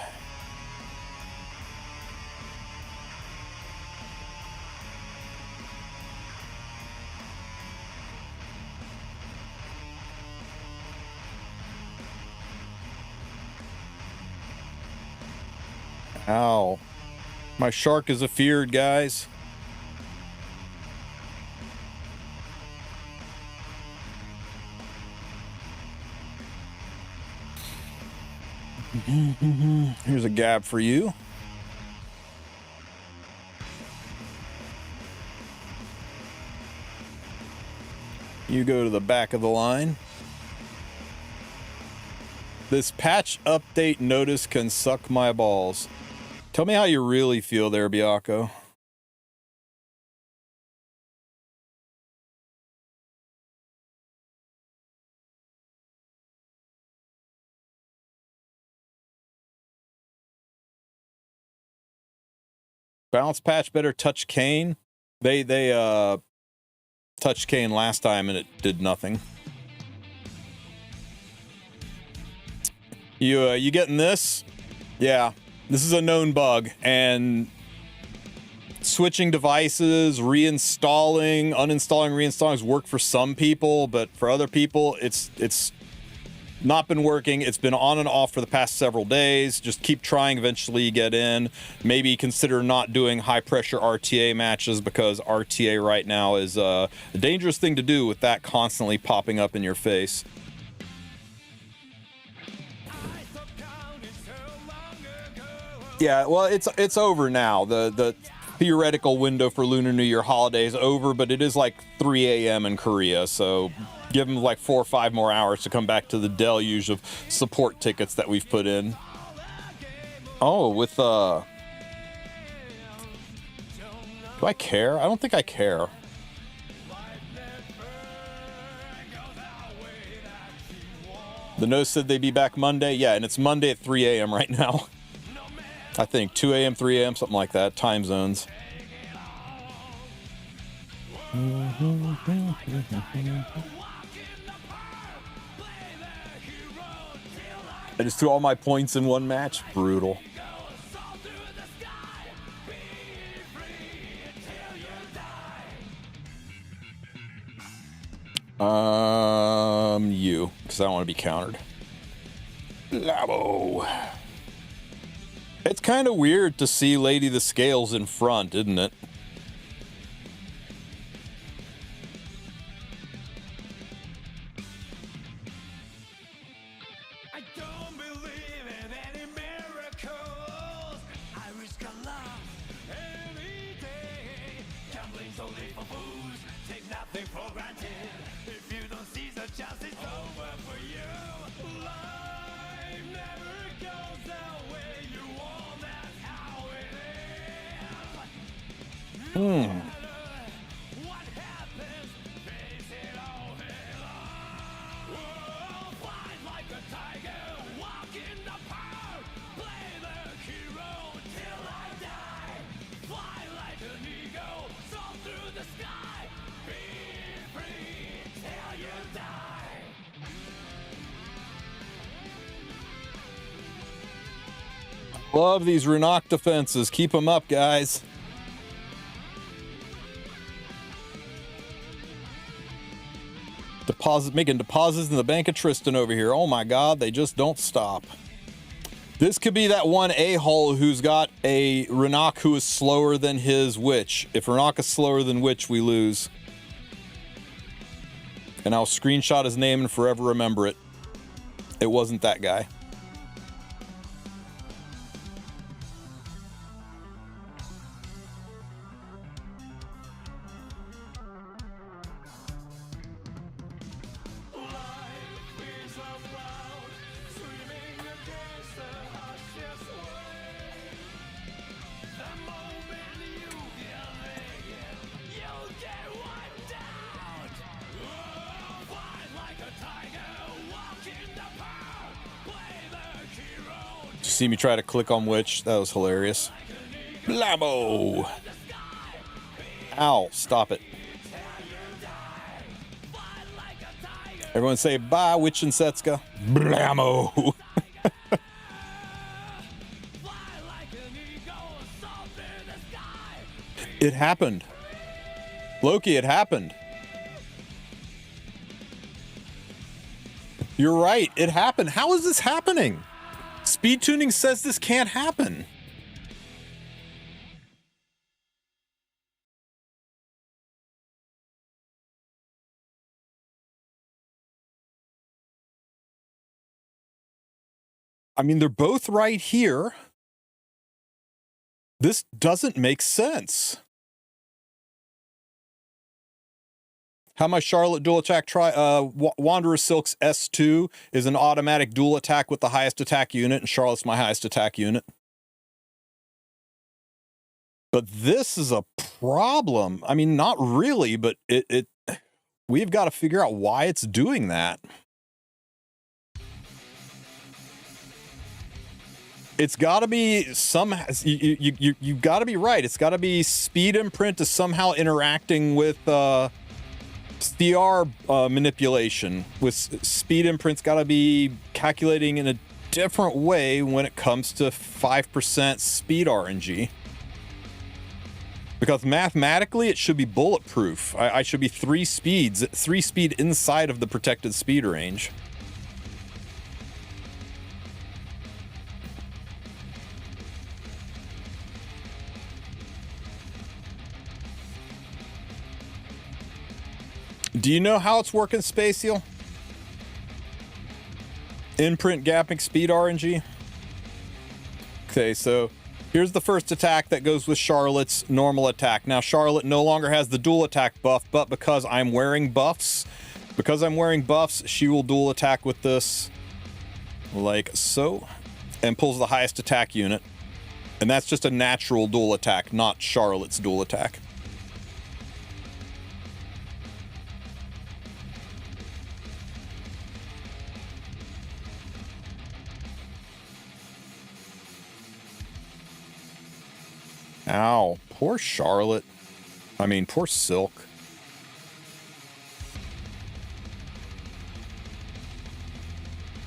Ow. My shark is afeared, guys. Here's a gab for you. You go to the back of the line. This patch update notice can suck my balls. Tell me how you really feel there, Biako. Balance patch better touch Kane. They touched Kane last time and it did nothing. You getting this? Yeah, this is a known bug, and switching devices, reinstalling, uninstalling, reinstalling has worked for some people, but for other people, it's not been working. It's been on and off for the past several days. Just keep trying. Eventually you get in. Maybe consider not doing high pressure RTA matches, because RTA right now is a dangerous thing to do with that constantly popping up in your face. Yeah, well, it's over now. The theoretical window for Lunar New Year holiday is over, but it is like 3 a.m. in Korea, so give them like 4 or 5 more hours to come back to the deluge of support tickets that we've put in. Oh, with do I care? I don't think I care. The nose said they'd be back Monday. Yeah, and it's Monday at 3 a.m. right now. I think 2 a.m., 3 a.m., something like that. Time zones. I just threw all my points in one match. Brutal. You, because I don't want to be countered. Labo. It's kind of weird to see Lady the Scales in front, isn't it? I don't believe in any miracles. I risk a lot every day. Gambling's only for fools. Take nothing for granted. If you don't seize the chance, it's over for you. Life never goes the way you want. That's how it is. No matter what happens, face it all head on. Whoa, fly like a tiger, walk in the park. Play the hero till I die. Fly like an eagle, soar through the sky. Be free till you die. Love these Renok defenses. Keep them up, guys. Making deposits in the Bank of Tristen over here. Oh my god, they just don't stop. This could be that one a-hole who's got a Renok who is slower than his Witch. If Renok is slower than Witch, we lose. And I'll screenshot his name and forever remember it. It wasn't that guy. See me try to click on Witch. That was hilarious. Blamo! Ow, stop it. Everyone say bye, Witch and Setsuka. Blamo! It happened. Loki, it happened. You're right, it happened. How is this happening? Speed tuning says this can't happen. I mean, they're both right here. This doesn't make sense. How my Charlotte dual attack Wanderer Silk's S2 is an automatic dual attack with the highest attack unit, and Charlotte's my highest attack unit. But this is a problem. I mean, not really, but we've got to figure out why it's doing that. It's got to be you've got to be right. It's got to be speed imprint is somehow interacting with CR manipulation. With speed imprint's got to be calculating in a different way when it comes to 5% speed RNG. Because mathematically it should be bulletproof. I should be 3 speed inside of the protected speed range. Do you know how it's working, Spacial? Imprint gapping speed RNG. Okay, so here's the first attack that goes with Charlotte's normal attack. Now, Charlotte no longer has the dual attack buff, but because I'm wearing buffs, she will dual attack with this, like so, and pulls the highest attack unit. And that's just a natural dual attack, not Charlotte's dual attack. Ow. Poor Charlotte. I mean, poor Silk.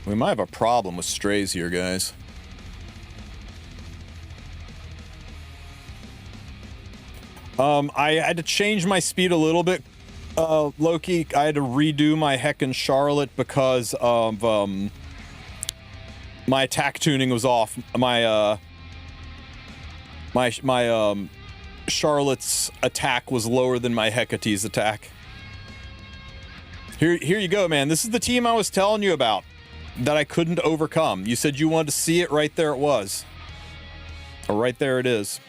We might have a problem with strays here, guys. I had to change my speed a little bit, Loki. I had to redo my heckin' Charlotte because of my attack tuning was off. My Charlotte's attack was lower than my Hecate's attack. Here you go, man. This is the team I was telling you about that I couldn't overcome. You said you wanted to see it. Right there it was. Or right there it is.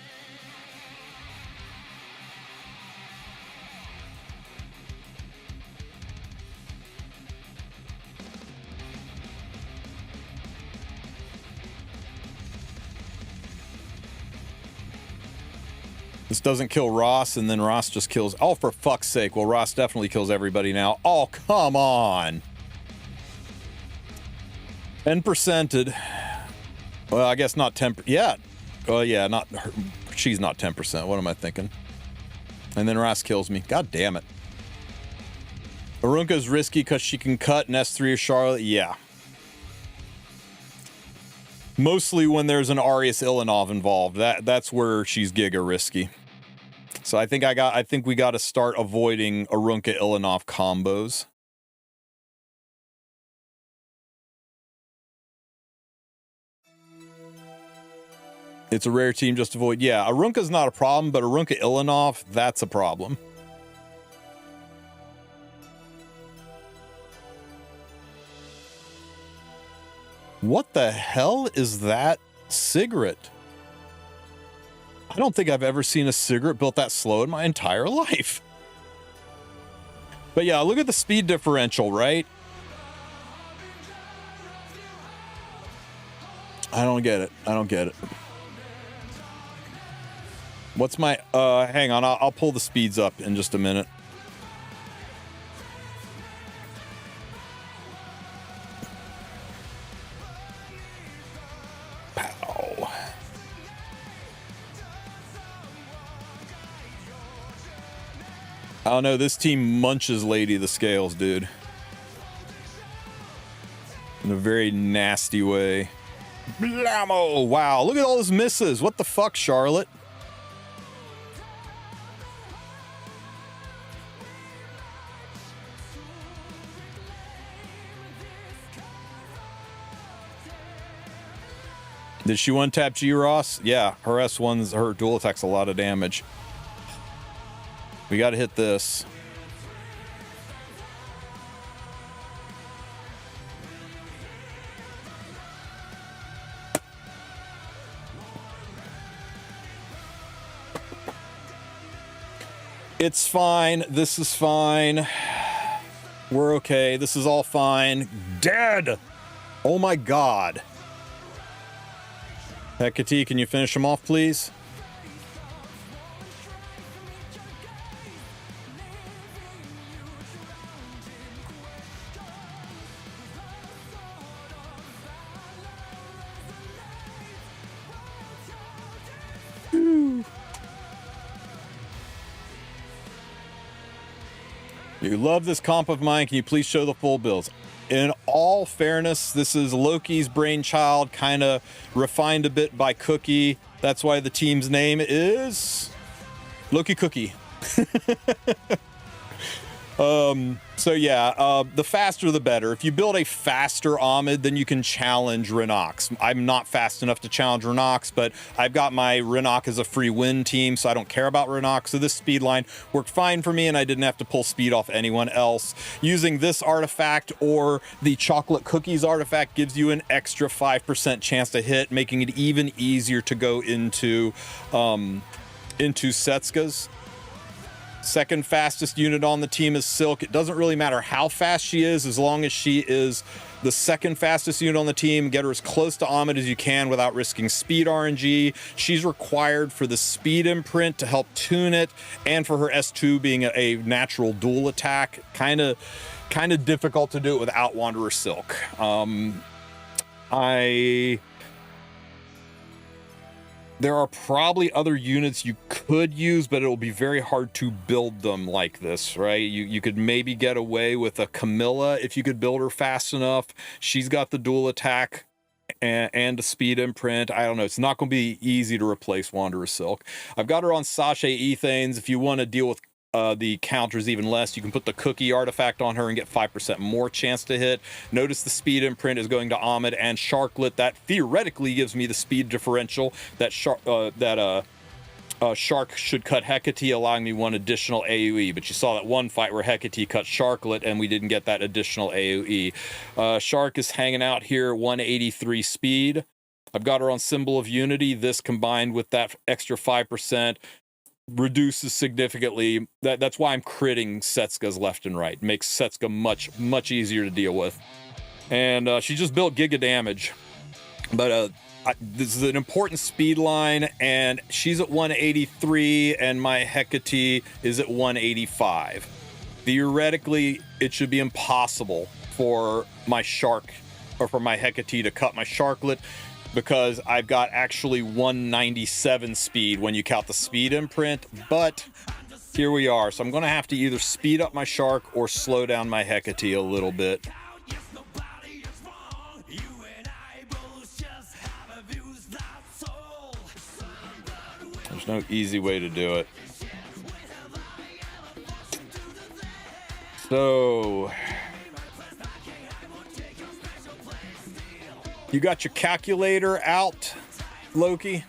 This doesn't kill Ross, and then Ross just kills... Oh, for fuck's sake. Well, Ross definitely kills everybody now. Oh, come on. 10%ed. Well, I guess not 10... Yeah. Well, yeah, not... Her, she's not 10%. What am I thinking? And then Ross kills me. God damn it. Arunka's risky because she can cut an S3 or Charlotte. Yeah. Mostly when there's an Arius Ilanov involved. That's where she's giga risky. So I think we got to start avoiding Arunka Ilanov combos. It's a rare team, just avoid. Yeah, Arunka's not a problem, but Arunka Ilanov, that's a problem. What the hell is that cigarette? I don't think I've ever seen a cigarette built that slow in my entire life. But yeah, look at the speed differential, right? I don't get it. I don't get it. What's my... hang on, I'll pull the speeds up in just a minute. Pow. I don't know, this team munches Lady of the Scales, dude. In a very nasty way. Blammo! Wow, look at all those misses. What the fuck, Charlotte? Did she one-tap G-Ross? Yeah, her S1's, her dual attack's a lot of damage. We gotta hit this. It's fine. This is fine. We're okay. This is all fine. Dead! Oh my god. Hecate, can you finish him off, please? You love this comp of mine. Can you please show the full builds? In all fairness, this is Loki's brainchild, kind of refined a bit by Cookie. That's why the team's name is Loki Cookie. So yeah, the faster the better. If you build a faster Ahmed, then you can challenge Renox. I'm not fast enough to challenge Renox, but I've got my Renox as a free win team, so I don't care about Renox. So this speed line worked fine for me, and I didn't have to pull speed off anyone else. Using this artifact or the chocolate cookies artifact gives you an extra 5% chance to hit, making it even easier to go into Setsuka's. Second fastest unit on the team is Silk. It doesn't really matter how fast she is, as long as she is the second fastest unit on the team. Get her as close to Ahmed as you can without risking speed RNG. She's required for the speed imprint to help tune it, and for her S2 being a natural dual attack. Kind of difficult to do it without Wanderer Silk. There are probably other units you could use, but it'll be very hard to build them like this, right? You could maybe get away with a Camilla if you could build her fast enough. She's got the dual attack and a speed imprint. I don't know. It's not going to be easy to replace Wanderer Silk. I've got her on Sachet Ethanes. If you want to deal with the counters even less, you can put the cookie artifact on her and get 5% more chance to hit. Notice the speed imprint is going to Ahmed and Sharklet. That theoretically gives me the speed differential. That Shark should cut Hecate, allowing me one additional AoE. But you saw that one fight where Hecate cut Sharklet and we didn't get that additional AoE. Shark is hanging out here, 183 speed. I've got her on Symbol of Unity. This combined with that extra 5% reduces significantly. That's why I'm critting Setska's left and right. Makes Setska much easier to deal with. And she just built Giga Damage. But this is an important speed line, and she's at 183, and my Hecate is at 185. Theoretically, it should be impossible for my Shark, or for my Hecate to cut my Sharklet, because I've got actually 197 speed when you count the speed imprint, but here we are. So I'm going to have to either speed up my Shark or slow down my Hecate a little bit. There's no easy way to do it. So you got your calculator out, Loki?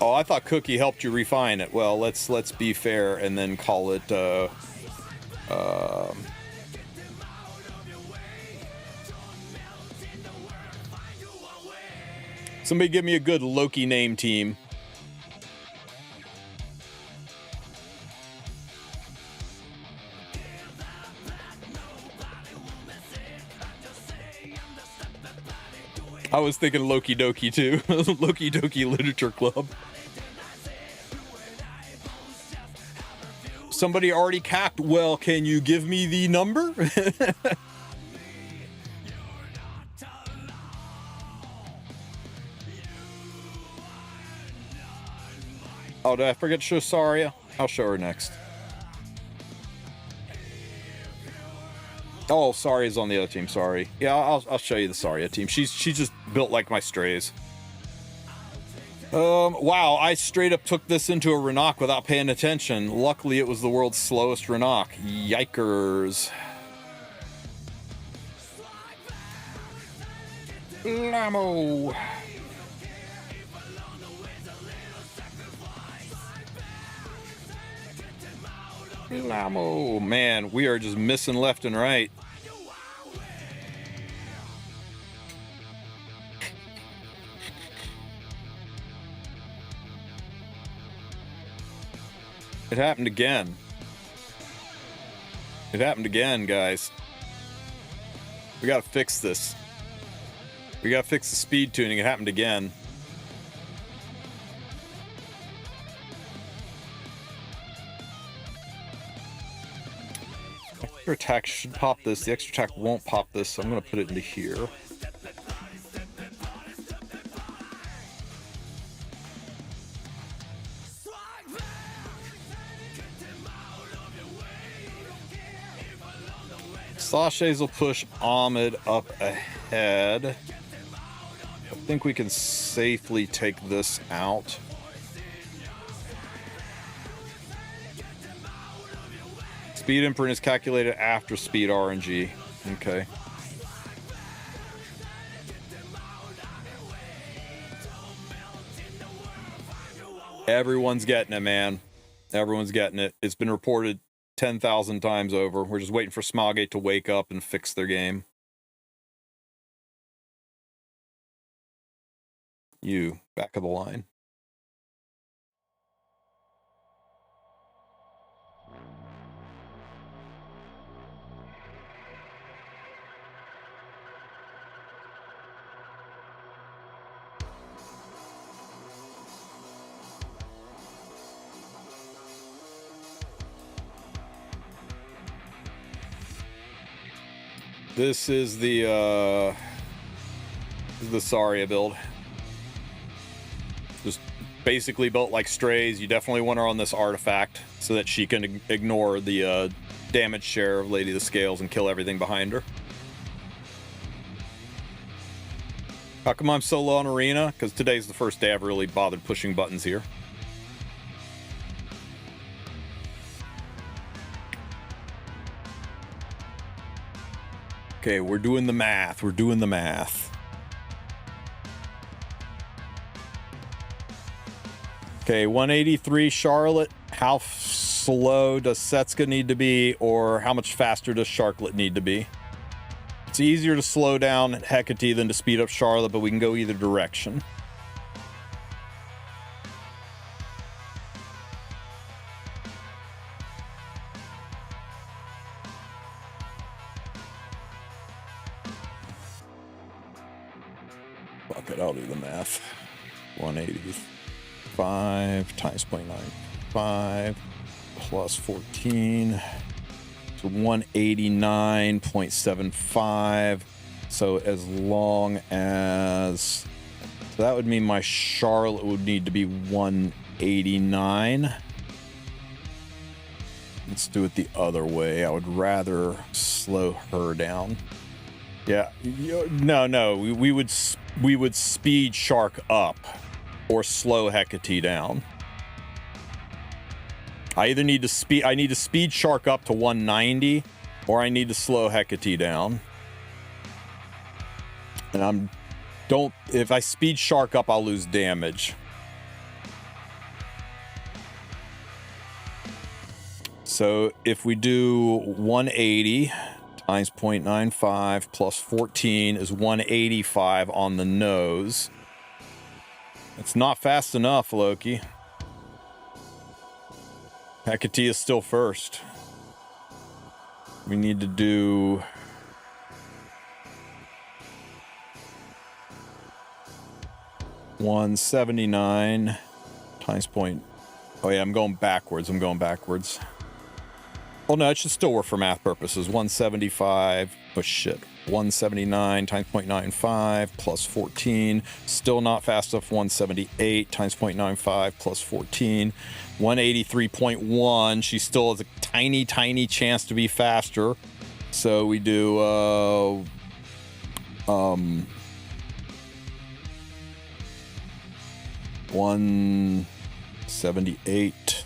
Oh, I thought Cookie helped you refine it. Well, let's be fair and then call it somebody give me a good Loki name team. I was thinking Loki Doki too. Loki Doki Literature Club. Somebody already cacked. Well, can you give me the number? Oh, did I forget to show Saria? I'll show her next. Oh, Saria's on the other team. Sorry. Yeah, I'll show you the Saria team. She's just built like my strays. Wow, I straight up took this into a Renok without paying attention. Luckily, it was the world's slowest Renok. Yikers. Lamo. Lamo. Man, we are just missing left and right. It happened again. It happened again, guys. We gotta fix this. We gotta fix the speed tuning. It happened again. Extra attack should pop this. The extra attack won't pop this, so I'm gonna put it into here. Sachets will push Ahmed up ahead. I think we can safely take this out. Speed imprint is calculated after speed RNG. Okay. Everyone's getting it, man. Everyone's getting it. It's been reported 10,000 times over. We're just waiting for Smogate to wake up and fix their game. You, back of the line. This is the Saria build. Just basically built like strays. You definitely want her on this artifact so that she can ignore the damage share of Lady of the Scales and kill everything behind her. How come I'm so low on arena? Because today's the first day I've really bothered pushing buttons here. Okay, we're doing the math. We're doing the math. Okay, 183 Charlotte. How slow does Setska need to be, or how much faster does Sharklet need to be? It's easier to slow down Hecate than to speed up Charlotte, but we can go either direction. Fuck it, I'll do the math. 185 times 0.95 plus 14. So 189.75. So as long as... So that would mean my Charlotte would need to be 189. Let's do it the other way. I would rather slow her down. Yeah, no. We would speed Shark up or slow Hecate down. I either need to speed Shark up to 190, or I need to slow Hecate down. And if I speed Shark up, I'll lose damage. So if we do 180 times 0.95 plus 14 is 185 on the nose. It's not fast enough, Loki. Hecate is still first. We need to do... $179 times point... Oh yeah, I'm going backwards. Oh no, it should still work for math purposes. 175... Oh shit. 179 times 0.95 plus 14. Still not fast enough. 178 times 0.95 plus 14. 183.1. She still has a tiny chance to be faster. So we do 178.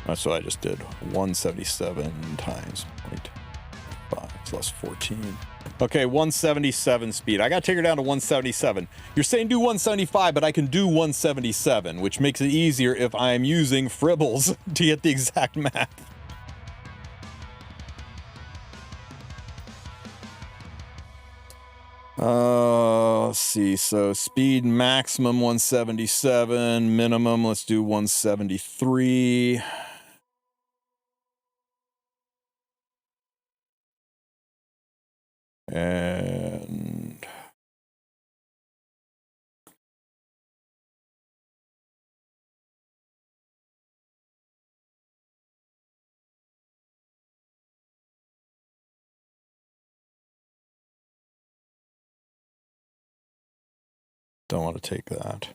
That's what I just did. 177 times 0.5 plus 14. Okay, 177 speed. I gotta take her down to 177. You're saying do 175, but I can do 177, which makes it easier if I'm using fribbles to get the exact math. Let's see. So speed maximum 177, minimum let's do 173. And don't want to take that.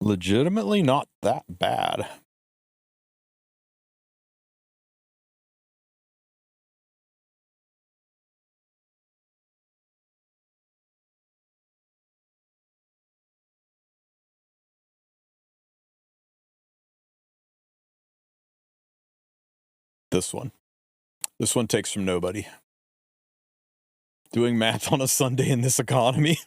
Legitimately not that bad. This one takes from nobody. Doing math on a Sunday in this economy.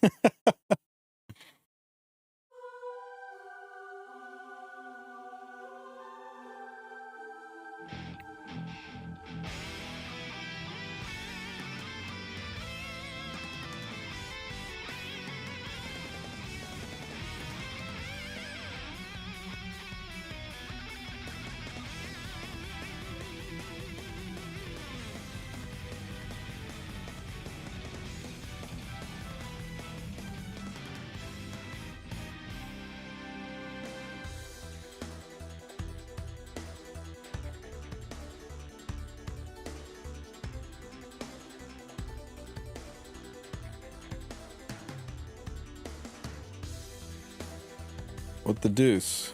What the deuce?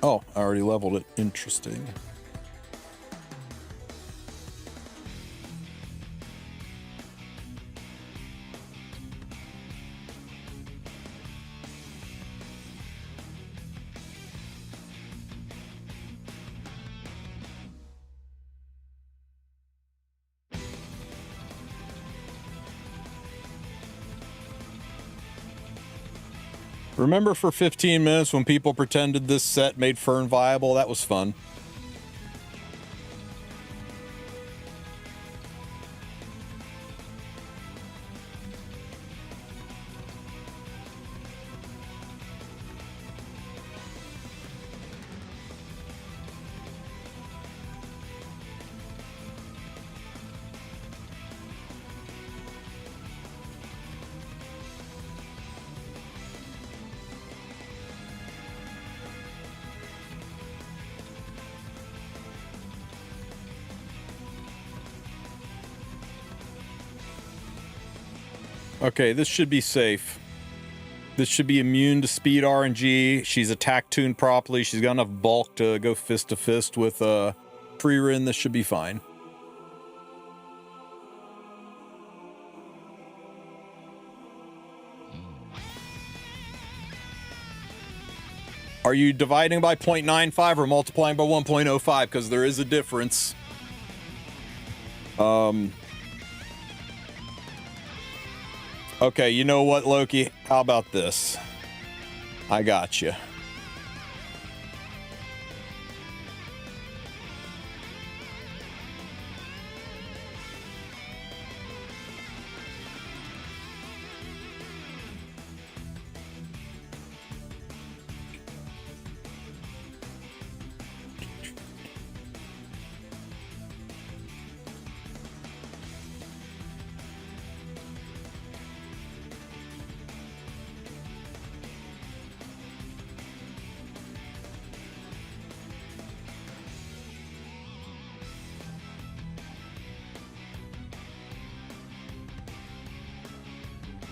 Oh, I already leveled it. Interesting. Remember for 15 minutes when people pretended this set made Fern viable? That was fun. Okay, this should be safe. This should be immune to speed RNG. She's attack tuned properly. She's got enough bulk to go fist to fist with Freerin. This should be fine. Are you dividing by 0.95 or multiplying by 1.05? Because there is a difference. Okay, you know what, Loki? How about this? I got you.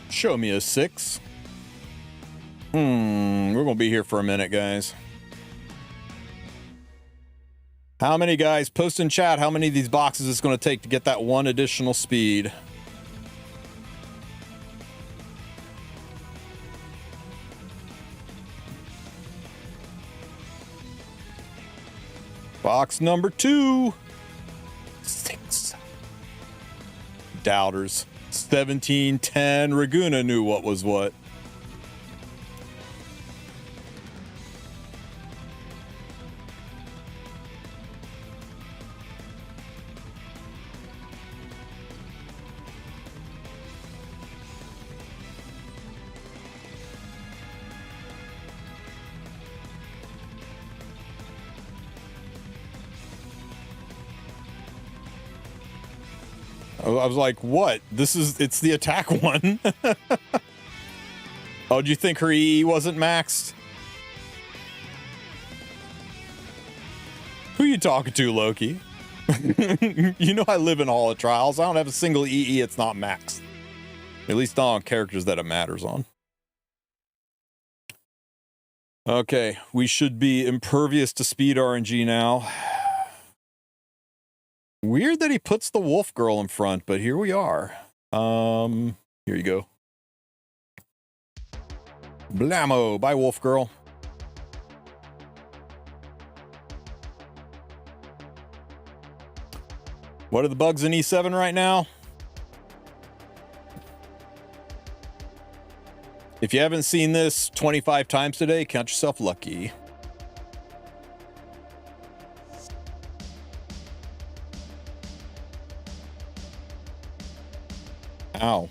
Show me a 6. We're gonna be here for a minute, guys. How many guys, post in chat how many of these boxes it's gonna take to get that one additional speed? Box number 2. 6. Doubters. 1710. Raguna knew what was what. I was like, what? It's the attack one. Oh, do you think her EE wasn't maxed? Who you talking to, Loki? You know I live in Hall of Trials. I don't have a single EE it's not maxed. At least not on characters that it matters on. Okay, we should be impervious to speed RNG now. Weird that he puts the Wolf Girl in front, but here we are. Here you go. Blammo! Bye, Wolf Girl. What are the bugs in E7 right now? If you haven't seen this 25 times today, count yourself lucky. Ow.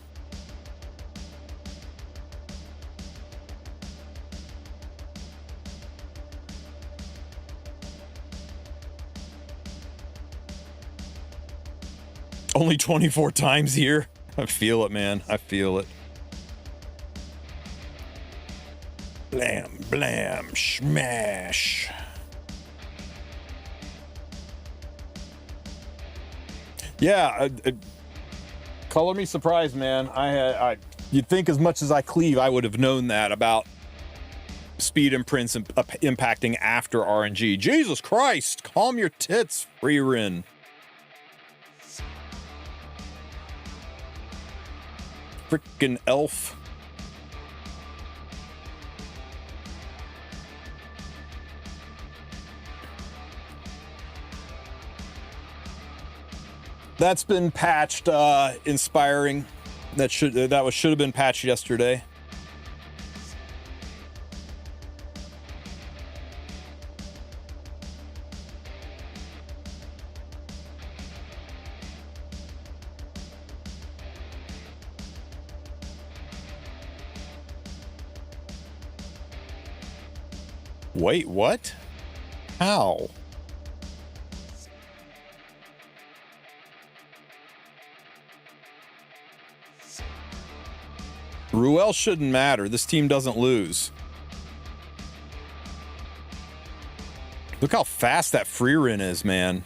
Only 24 times here. I feel it, man. I feel it. Blam, blam, smash. Yeah, color me surprised, man. You'd think as much as I cleave, I would have known that about speed imprints impacting after RNG. Jesus Christ, calm your tits, Freerin. Frickin' elf. That's been patched, inspiring. That should have been patched yesterday. Wait, what? How? Ruel shouldn't matter. This team doesn't lose. Look how fast that Freerin is, man.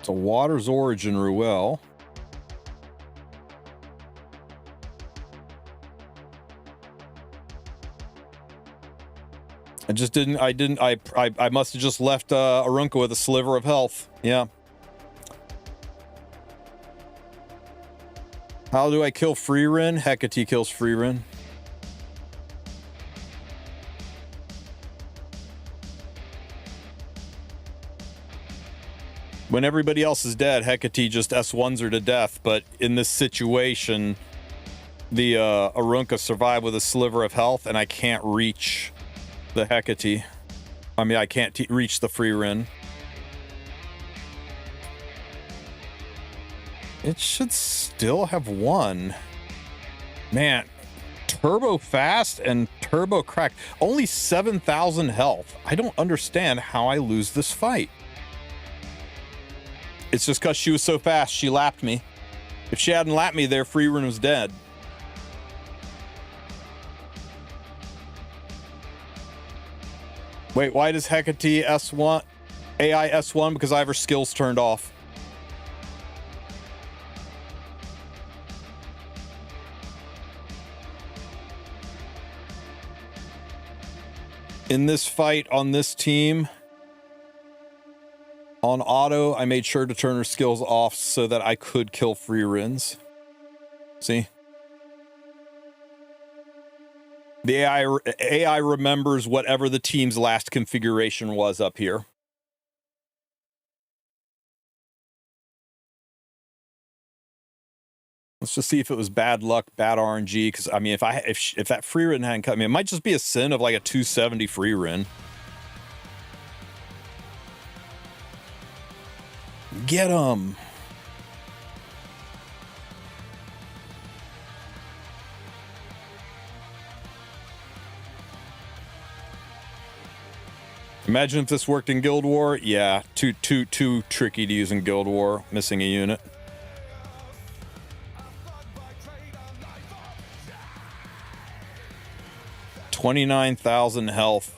So Water's Origin Ruel. I must have just left Arunca with a sliver of health. Yeah. How do I kill Freerin? Hecate kills Freerin. When everybody else is dead, Hecate just S1s her to death, but in this situation, the Arunca survived with a sliver of health, and I can't reach the Hecate. I mean, I can't reach the Freerin. It should still have won. Man, turbo fast and turbo crack. Only 7,000 health. I don't understand how I lose this fight. It's just because she was so fast, she lapped me. If she hadn't lapped me there, Freerin was dead. Wait, why does Hecate S1, AI S1? Because I have her skills turned off. In this fight on this team, on auto, I made sure to turn her skills off so that I could kill Freerins. See? The AI remembers whatever the team's last configuration was up here. Let's just see if it was bad luck, bad RNG. Because I mean, if that Freerin hadn't cut me, it might just be a sin of like a 270 Freerin. Get him. Imagine if this worked in Guild War. Yeah, too tricky to use in Guild War. Missing a unit. $29,000 health.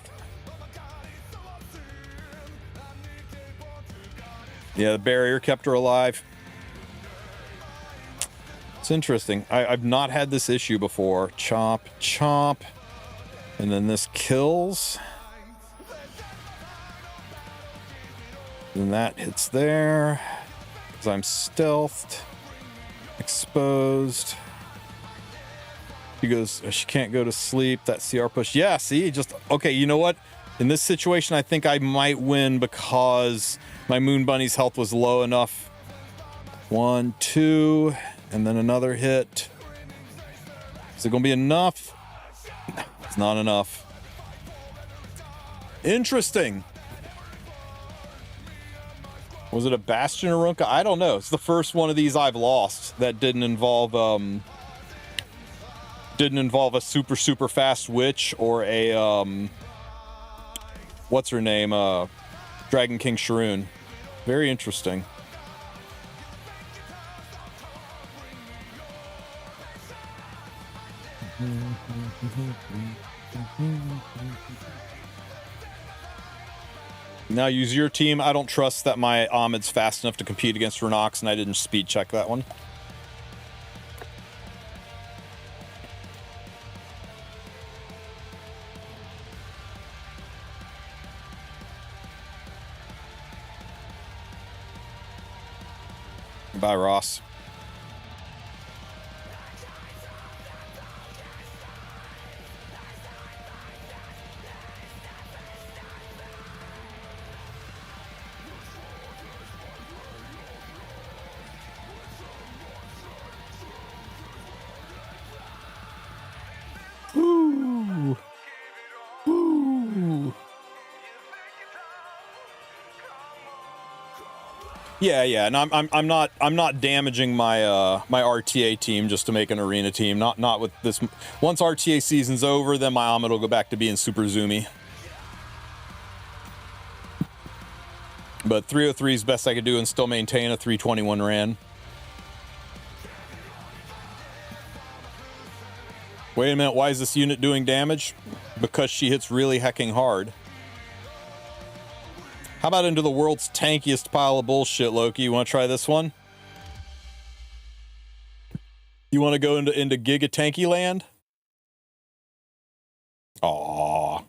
Yeah, the barrier kept her alive. It's interesting. I've not had this issue before. Chop, chop. And then this kills. And that hits there. Because I'm stealthed. Exposed. She can't go to sleep. That CR push. Yeah, see? Okay, you know what? In this situation, I think I might win because my Moon Bunny's health was low enough. 1, 2, and then another hit. Is it going to be enough? No, it's not enough. Was it a Bastion Arunca? I don't know. It's the first one of these I've lost that didn't involve a super fast witch or a what's her name? Dragon King Sharoon. Very interesting. Now use your team. I don't trust that my Ahmed's fast enough to compete against Renox, and I didn't speed check that one. Bye, Ross. Ooh. Ooh. Yeah, and I'm not damaging my my RTA team just to make an arena team. Not with this. Once RTA season's over, then my Ahmed will go back to being super zoomy. But 303 is best I could do and still maintain a 321 ran. Wait a minute, why is this unit doing damage? Because she hits really hecking hard. How about into the world's tankiest pile of bullshit, Loki? You want to try this one? You want to go into Giga Tanky Land? Aw.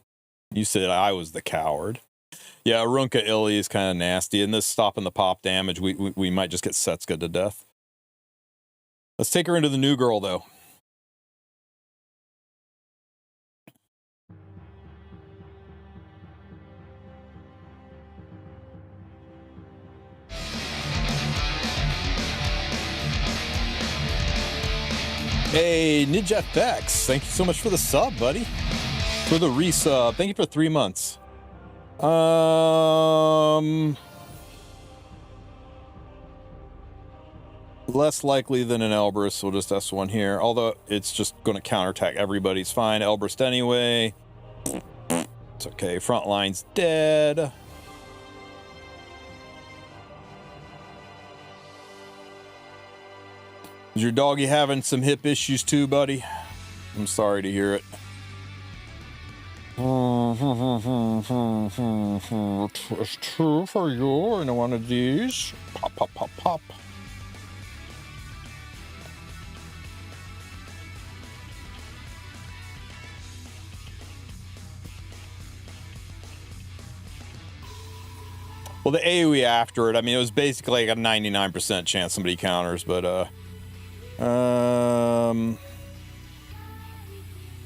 You said I was the coward. Yeah, Arunca Illy is kind of nasty, and this stopping the pop damage, we might just get Setsuka to death. Let's take her into the new girl, though. Hey, NidjaFX, thank you so much for the sub, buddy. For the resub, thank you for 3 months. Less likely than an Elbrus, we'll just S1 here. Although it's just going to counterattack everybody's fine. Elbrus anyway. It's okay, front line's dead. Is your doggy having some hip issues too, buddy? I'm sorry to hear it. It's true for you in one of these. Pop, pop, pop, pop. Well, the AoE after it, I mean, it was basically like a 99% chance somebody counters, but,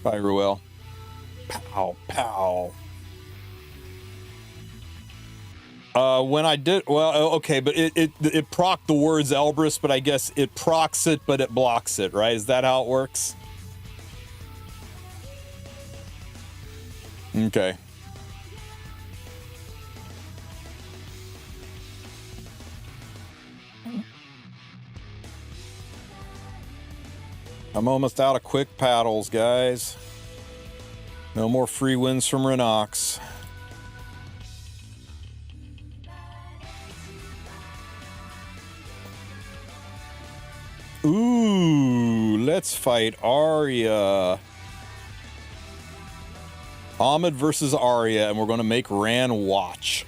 bye, Ruel. Pow, pow. When I did, well, okay, but it procced the words Elbrus, but I guess it procs it, but it blocks it, right? Is that how it works? Okay. I'm almost out of quick paddles, guys. No more free wins from Renox. Ooh, let's fight Arya. Ahmed versus Arya, and we're going to make Ran watch.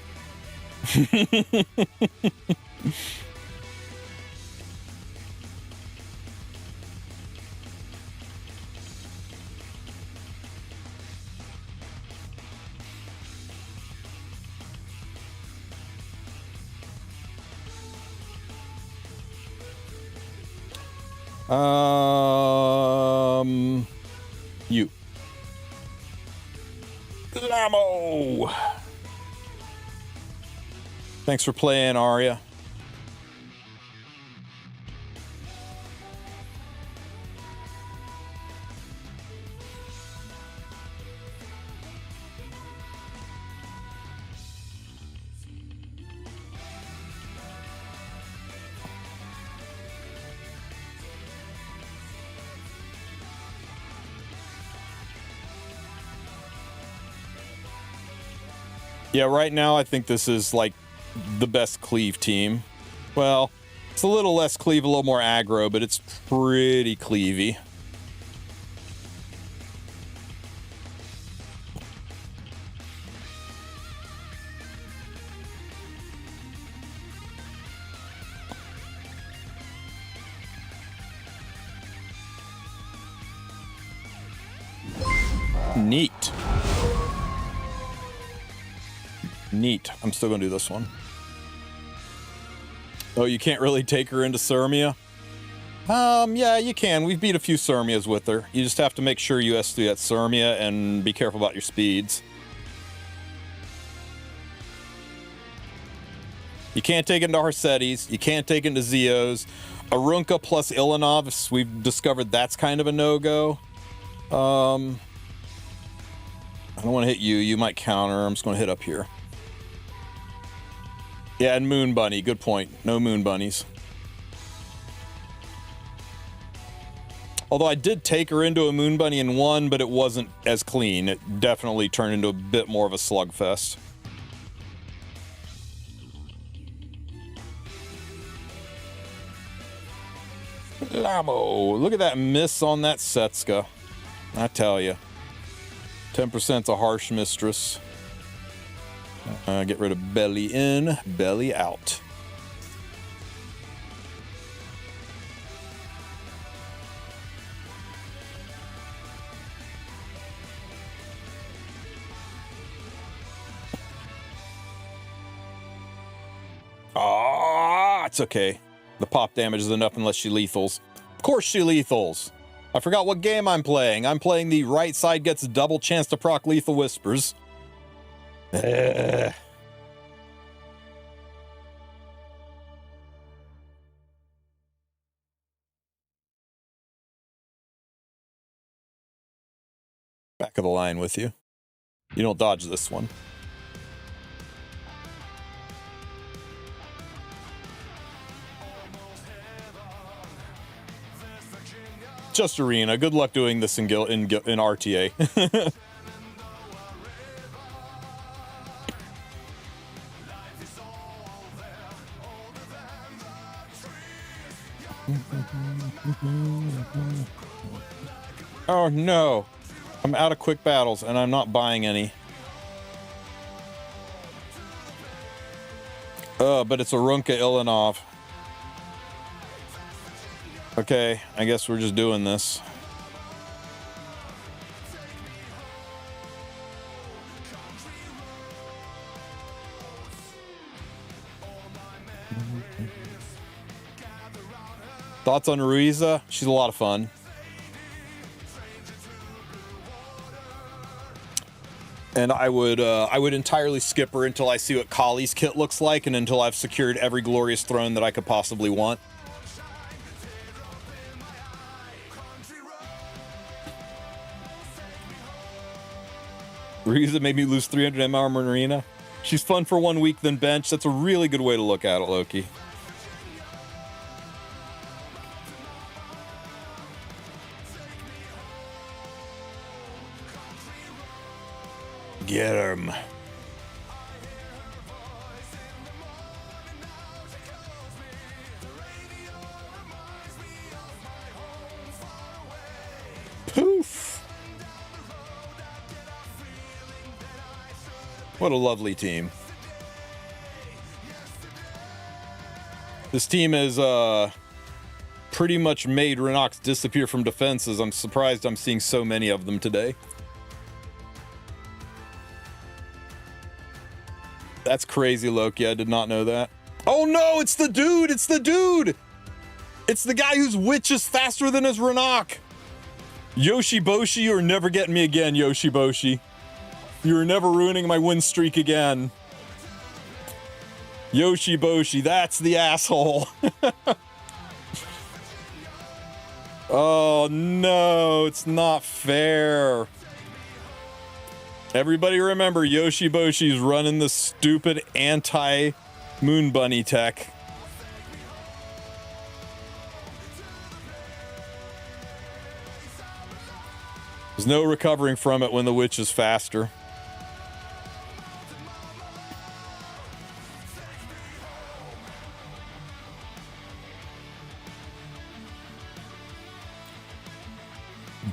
You. Lamo! Thanks for playing, Arya. Yeah, right now I think this is like the best cleave team. Well, it's a little less cleave, a little more aggro, but it's pretty cleavy. Neat. Neat. I'm still gonna do this one. Oh, you can't really take her into Sirmia? Yeah, you can. We've beat a few Sirmias with her. You just have to make sure you S3 at Sirmia and be careful about your speeds. You can't take it into Harsetis. You can't take it into Zeos. Arunca plus Ilanov, we've discovered that's kind of a no-go. I don't want to hit you. You might counter. I'm just going to hit up here. Yeah, and Moon Bunny. Good point. No Moon Bunnies. Although I did take her into a Moon Bunny in one, but it wasn't as clean. It definitely turned into a bit more of a slugfest. Lamo. Look at that miss on that Setska. I tell you. 10%'s a harsh mistress. Get rid of belly in, belly out. Ah, it's okay. The pop damage is enough unless she lethals. Of course she lethals. I forgot what game I'm playing. I'm playing the right side gets a double chance to proc Lethal Whispers. Back of the line with you. You don't dodge this one. Just arena. Good luck doing this in RTA. Oh no. I'm out of quick battles and I'm not buying any. But it's Arunca Ilanov. Okay, I guess we're just doing this. Thoughts on Ruiza? She's a lot of fun. And I would entirely skip her until I see what Kali's kit looks like and until I've secured every glorious throne that I could possibly want. Ruiza made me lose 300 M armor in arena. She's fun for 1 week, then bench. That's a really good way to look at it, Loki. Get him. Poof. What a lovely team. This team has pretty much made Renox disappear from defenses. I'm surprised I'm seeing so many of them today. That's crazy, Loki. I did not know that. Oh no, it's the dude! It's the dude! It's the guy whose witch is faster than his Renok! Yoshi-Boshi, you're never getting me again, Yoshi-Boshi. You're never ruining my win streak again. Yoshi-Boshi, that's the asshole. Oh no, it's not fair. Everybody remember, Yoshi-Boshi's running the stupid anti-Moon Bunny tech. There's no recovering from it when the witch is faster.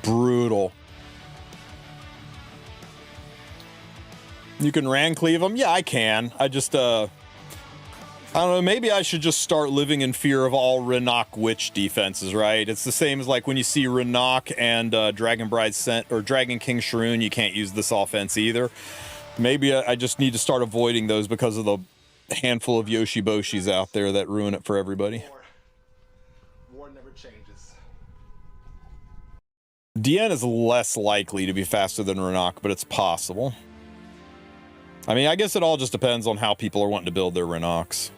Brutal. You can ran cleave them? Yeah, I can. I just, I don't know, maybe I should just start living in fear of all Renok Witch defenses, right? It's the same as like when you see Renok and Dragon Bride Scent or Dragon King Shroon, you can't use this offense either. Maybe I just need to start avoiding those because of the handful of Yoshi-Boshis out there that ruin it for everybody. War never changes. DN is less likely to be faster than Renok, but it's possible. I mean, I guess it all just depends on how people are wanting to build their Renoks.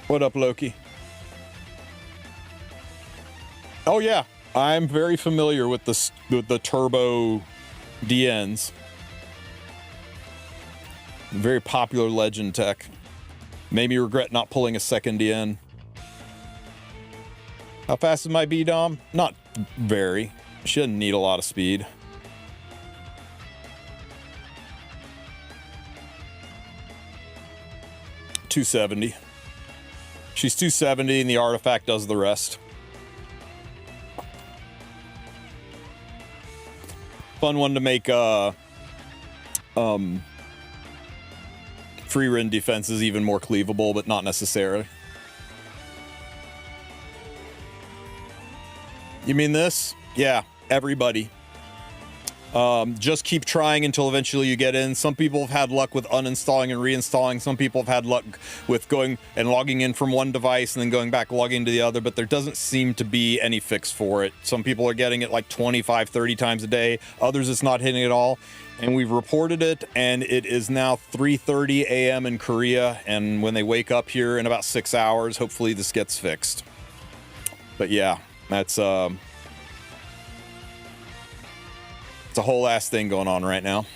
What up, Loki? Oh yeah, I'm very familiar with the turbo DNs. Very popular legend tech. Made me regret not pulling a second DN. How fast is my B-Dom? Not very. She doesn't need a lot of speed. $270. She's 270 and the artifact does the rest. Fun one to make free rend defenses even more cleavable, but not necessarily. You mean this? Yeah, everybody. Just keep trying until eventually you get in. Some people have had luck with uninstalling and reinstalling. Some people have had luck with going and logging in from one device and then going back logging to the other, but there doesn't seem to be any fix for it. Some people are getting it like 25, 30 times a day. Others it's not hitting at all. And we've reported it, and it is now 3:30 a.m. in Korea, and when they wake up here in about 6 hours, hopefully this gets fixed. But yeah, that's it's a whole ass thing going on right now.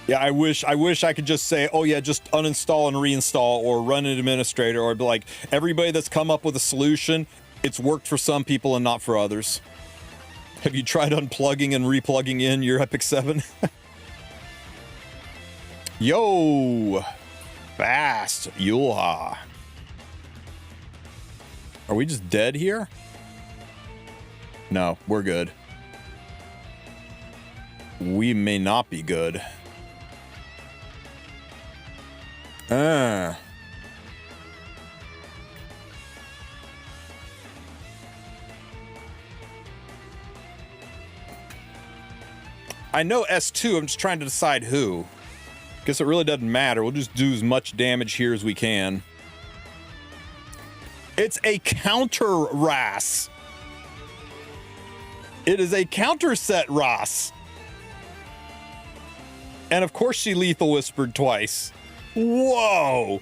Yeah, I wish I could just say, oh yeah, just uninstall and reinstall or run an administrator, or be like, everybody that's come up with a solution, it's worked for some people and not for others. Have you tried unplugging and replugging in your Epic 7? Yo! Fast! Yulha. Are we just dead here? No, we're good. We may not be good. I know S2, I'm just trying to decide who. Guess it really doesn't matter. We'll just do as much damage here as we can. It's a counter Ras. It is a counter set Ras. And of course she lethal whispered twice. Whoa.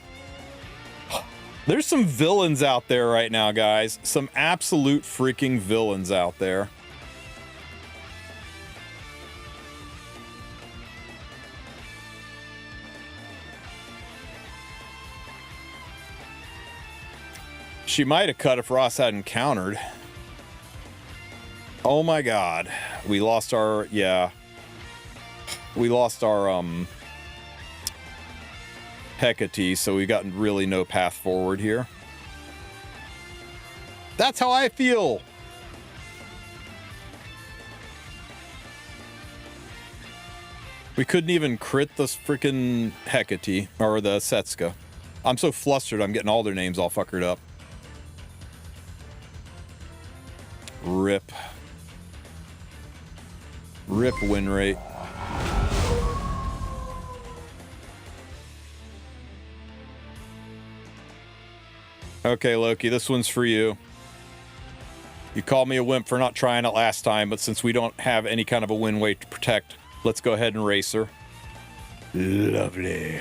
There's some villains out there right now, guys. Some absolute freaking villains out there. She might have cut if Ross hadn't countered. Oh my god. We lost our, yeah. We lost our, Hecate, so we got really no path forward here. That's how I feel. We couldn't even crit this freaking Hecate, or the Setsuka. I'm so flustered, I'm getting all their names all fuckered up. Rip. Rip win rate. Okay, Loki, this one's for you. You called me a wimp for not trying it last time, but since we don't have any kind of a win weight to protect, let's go ahead and race her. Lovely.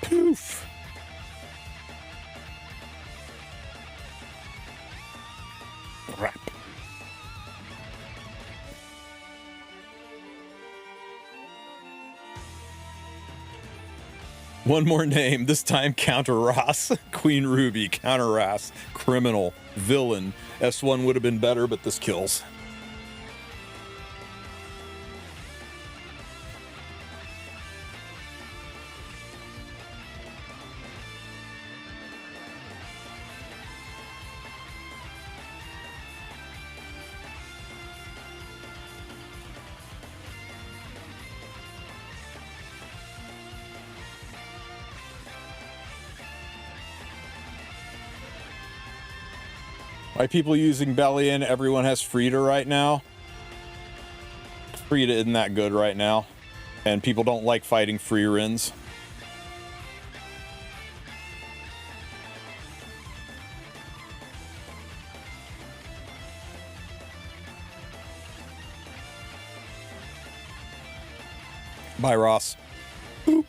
Poof. Crap. One more name, this time counter Ross. Queen Ruby, counter Ross. Criminal, villain. S1 would have been better, but this kills. Why people using Bellion? Everyone has Frida right now. Frida isn't that good right now. And people don't like fighting free Rins. Bye, Ross. Boop.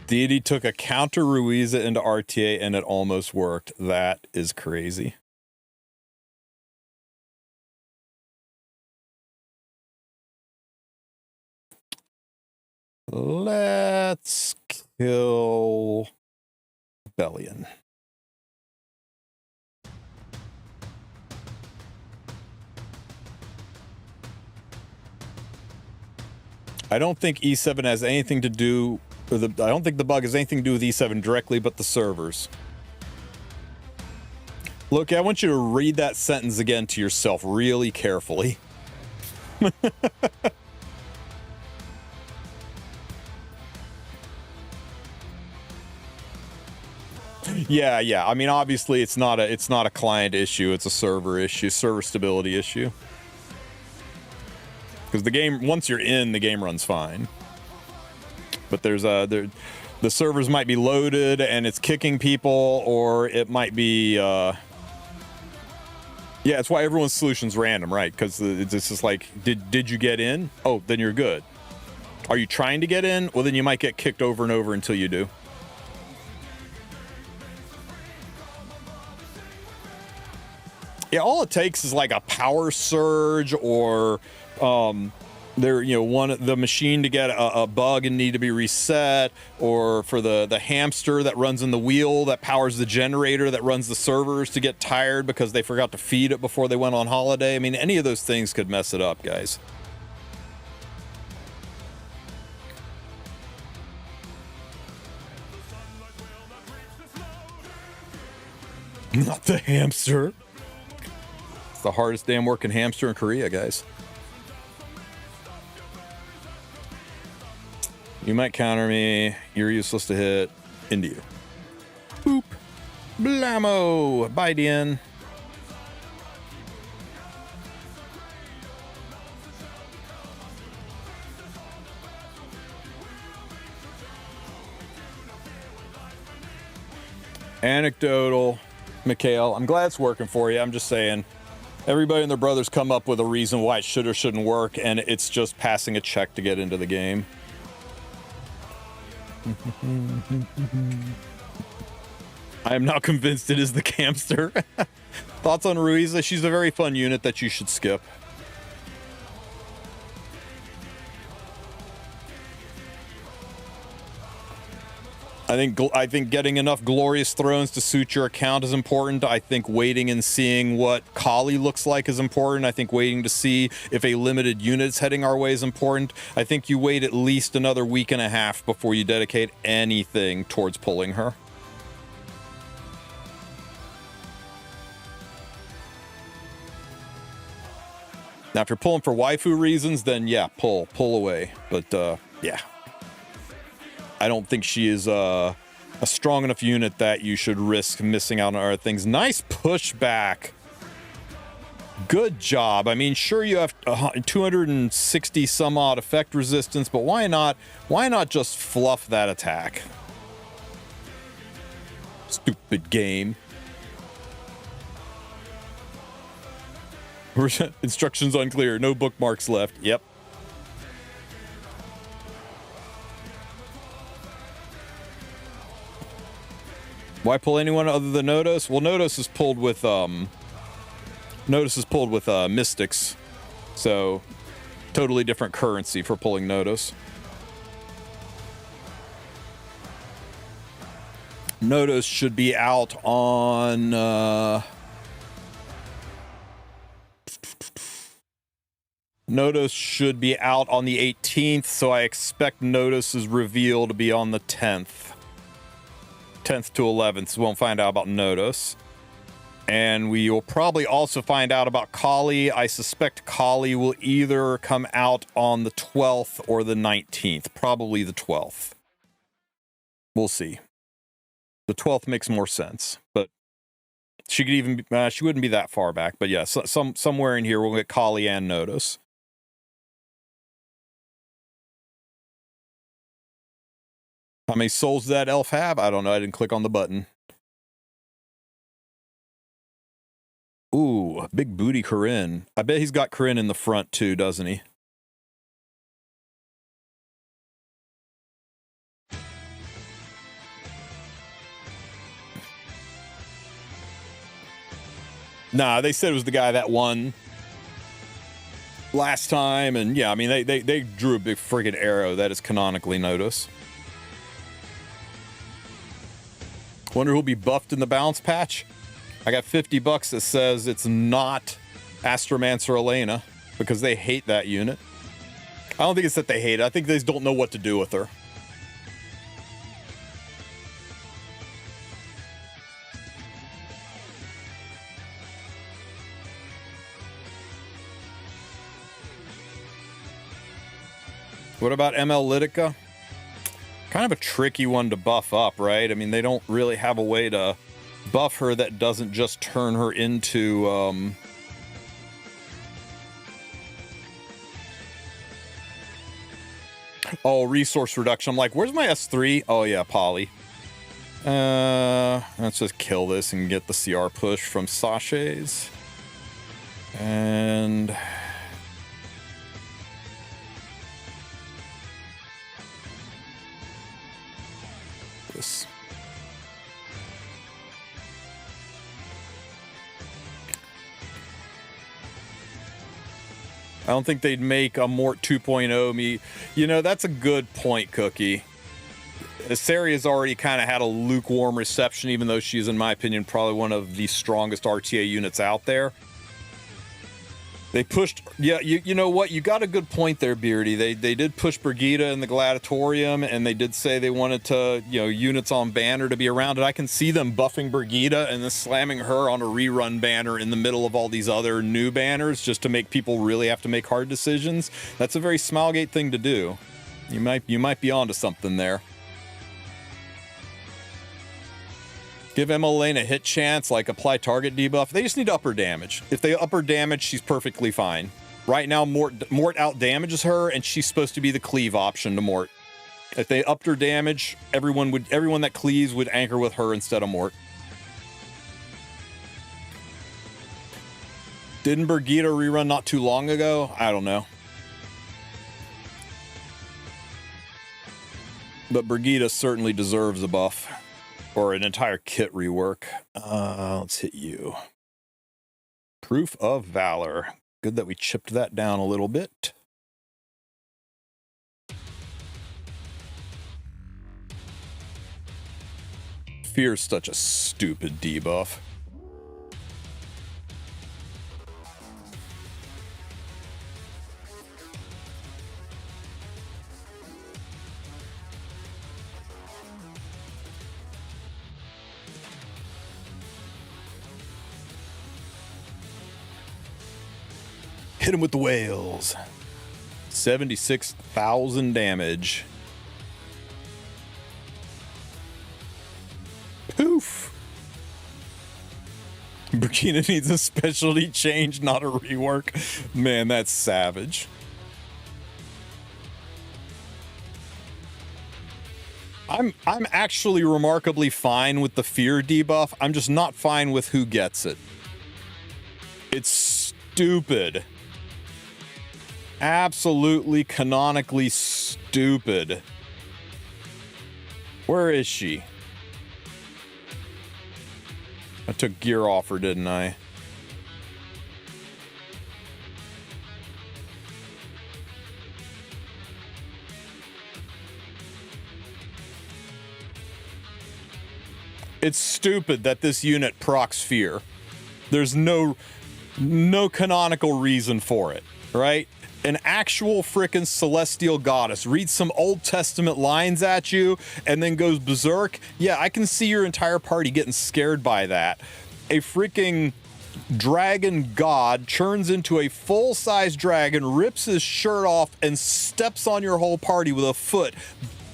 Deity took a counter Ruiza into RTA and it almost worked. That is crazy. Let's kill Bellion. I don't think E7 has anything to do. I don't think the bug has anything to do with E7 directly, but the servers. Look, I want you to read that sentence again to yourself really carefully. Yeah. I mean, obviously, it's not a client issue. It's a server issue, server stability issue. Because the game, once you're in, the game runs fine. But there's the servers might be loaded and it's kicking people, or it might be yeah, it's why everyone's solution's random, right? Because it's just like, did you get in? Oh, then you're good. Are you trying to get in? Well, then you might get kicked over and over until you do. Yeah, all it takes is like a power surge, or the machine to get a bug and need to be reset, or for the hamster that runs in the wheel that powers the generator that runs the servers to get tired because they forgot to feed it before they went on holiday. I mean, any of those things could mess it up, guys. Not the hamster. It's the hardest damn working hamster in Korea, guys. You might counter me. You're useless to hit. Into you. Boop. Blammo. Bye, Dian. Anecdotal. Mikhail, I'm glad it's working for you. I'm just saying. Everybody and their brothers come up with a reason why it should or shouldn't work, and it's just passing a check to get into the game. I am not convinced it is the camster. Thoughts on Ruiza? She's a very fun unit that you should skip. I think getting enough glorious thrones to suit your account is important. I think waiting and seeing what Kali looks like is important. I think waiting to see if a limited unit is heading our way is important. I think you wait at least another week and a half before you dedicate anything towards pulling her. Now, if you're pulling for waifu reasons, then yeah, pull away. But yeah. I don't think she is a strong enough unit that you should risk missing out on other things. Nice pushback. Good job. I mean, sure, you have 260 some odd effect resistance, but why not just fluff that attack? Stupid game. Instructions unclear. No bookmarks left. Yep. Why pull anyone other than Nodos? Well, Nodos is pulled with Mystics, So, totally different currency for pulling Nodos. Nodos should be out on... Nodos should be out on the 18th, so I expect Nodos' reveal to be on the 10th. 10th to 11th, so we won't find out about Nodos. And we will probably also find out about Kali. I suspect Kali will either come out on the 12th or the 19th. Probably the 12th. We'll see. The 12th makes more sense, but she could even she wouldn't be that far back. But yeah, somewhere in here we'll get Kali and Nodos. How many souls did that elf have? I don't know. I didn't click on the button. Ooh, big booty Corinne. I bet he's got Corinne in the front too, doesn't he? Nah, they said it was the guy that won last time, and yeah, I mean, they drew a big friggin' arrow that is canonically Nodos. Wonder who'll be buffed in the balance patch? I got $50 that says it's not Astromancer Elena, because they hate that unit. I don't think it's that they hate it. I think they just don't know what to do with her. What about ML Lytica? Kind of a tricky one to buff up, right? I mean, they don't really have a way to buff her that doesn't just turn her into, oh, resource reduction. I'm like, where's my S3? Oh, yeah, Poly. Let's just kill this and get the CR push from Sachets. And... this. I don't think they'd make a Mort 2.0 me. You know, that's a good point, Cookie. Asaria's already kind of had a lukewarm reception, even though she's, in my opinion, probably one of the strongest RTA units out there. They pushed, yeah, you know what? You got a good point there, Beardy. They did push Brigida in the Gladiatorium, and they did say they wanted to, you know, units on banner to be around it. I can see them buffing Brigida and then slamming her on a rerun banner in the middle of all these other new banners just to make people really have to make hard decisions. That's a very Smilegate thing to do. You might be onto something there. Give Emma-Lane a hit chance, like apply target debuff. They just need to up her damage. If they up her damage, she's perfectly fine. Right now, Mort out damages her, and she's supposed to be the cleave option to Mort. If they upped her damage, everyone that cleaves would anchor with her instead of Mort. Didn't Brigida rerun not too long ago? I don't know. But Brigida certainly deserves a buff. Or an entire kit rework. Let's hit you. Proof of Valor. Good that we chipped that down a little bit. Fear's such a stupid debuff. Hit him with the whales. 76,000 damage. Poof. Burkina needs a specialty change, not a rework. Man, that's savage. I'm actually remarkably fine with the fear debuff. I'm just not fine with who gets it. It's stupid. Absolutely canonically stupid. Where is she? I took gear off her, didn't I? It's stupid that this unit procs fear. There's no canonical reason for it, right? An actual frickin' celestial goddess reads some Old Testament lines at you and then goes berserk. Yeah, I can see your entire party getting scared by that. A freaking dragon god turns into a full-size dragon, rips his shirt off, and steps on your whole party with a foot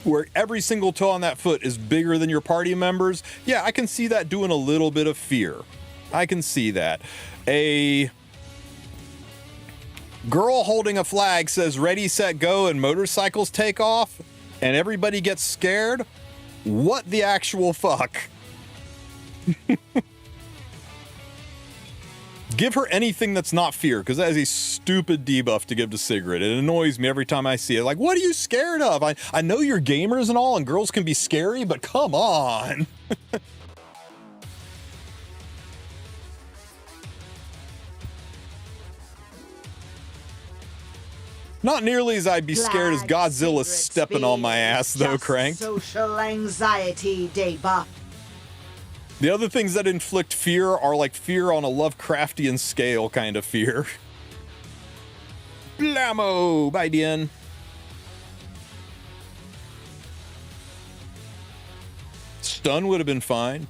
where every single toe on that foot is bigger than your party members. Yeah, I can see that doing a little bit of fear. I can see that. A girl holding a flag says ready, set, go, and motorcycles take off, and everybody gets scared? What the actual fuck? Give her anything that's not fear, because that is a stupid debuff to give to Sigrid. It annoys me every time I see it. Like, what are you scared of? I know you're gamers and all, and girls can be scary, but come on. Not nearly as I'd be scared as Godzilla stepping on my ass, though, Crank. Social anxiety debuff. The other things that inflict fear are like fear on a Lovecraftian scale kind of fear. Blammo! Bye, Dien. Stun would have been fine.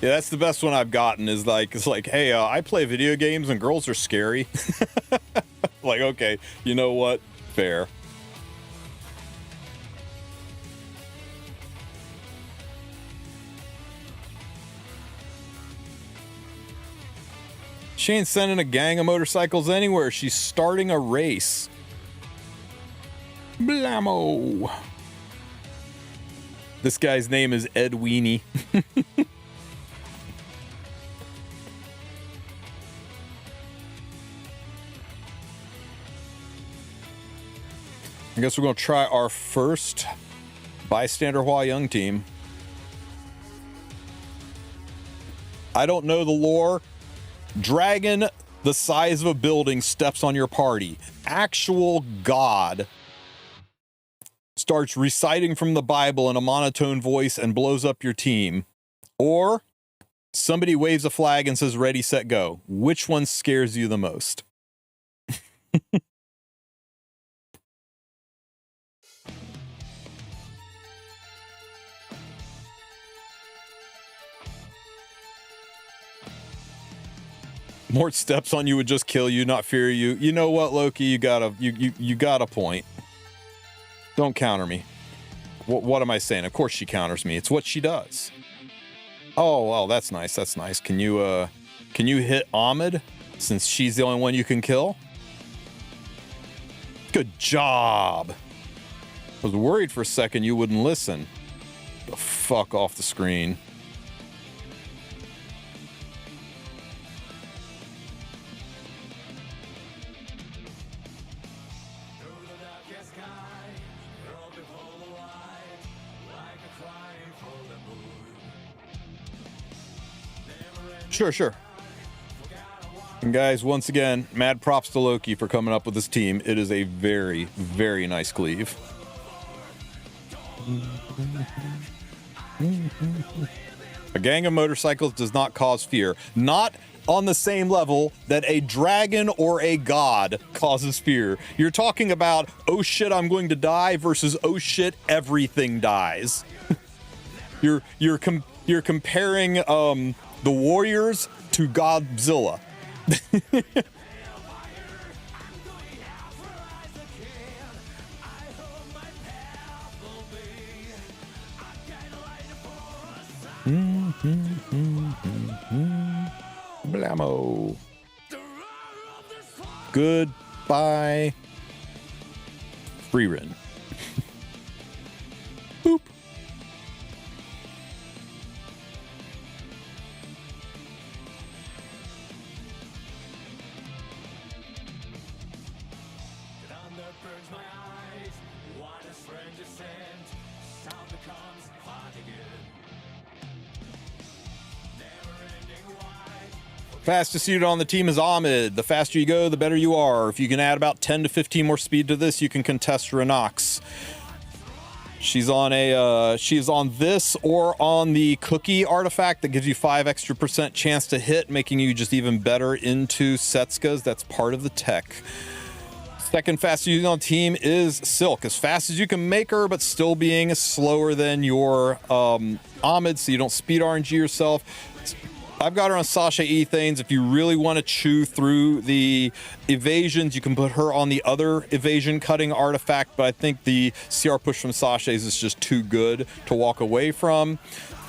Yeah, that's the best one I've gotten is like, it's like, hey, I play video games and girls are scary. Like, okay, you know what? Fair. She ain't sending a gang of motorcycles anywhere. She's starting a race. Blammo. This guy's name is Ed Weenie. I guess we're going to try our first Bystander Hua Young team. I don't know the lore. Dragon the size of a building steps on your party. Actual God starts reciting from the Bible in a monotone voice and blows up your team. Or somebody waves a flag and says, ready, set, go. Which one scares you the most? Mort steps on you would just kill you, not fear you. You know what, Loki? You got a point. Don't counter me. What am I saying? Of course she counters me. It's what she does. Oh, that's nice. That's nice. Can you hit Ahmed since she's the only one you can kill? Good job. I was worried for a second you wouldn't listen. The fuck off the screen. Sure. And guys, once again, mad props to Loki for coming up with this team. It is a very, very nice cleave. A gang of motorcycles does not cause fear. Not on the same level that a dragon or a god causes fear. You're talking about, oh shit, I'm going to die versus oh shit, everything dies. You're comparing the Warriors to Godzilla. Blammo. Goodbye. Freerin. Boop. Fastest unit on the team is Ahmed. The faster you go, the better you are. If you can add about 10 to 15 more speed to this, you can contest Renox. She's on this or on the cookie artifact that gives you 5% extra chance to hit, making you just even better into Setsukas. That's part of the tech. Second fastest unit on the team is Silk. As fast as you can make her, but still being slower than your Ahmed, so you don't speed RNG yourself. I've got her on Sasha Ethanes. If you really want to chew through the evasions, you can put her on the other evasion cutting artifact, but I think the CR push from Sasha's is just too good to walk away from.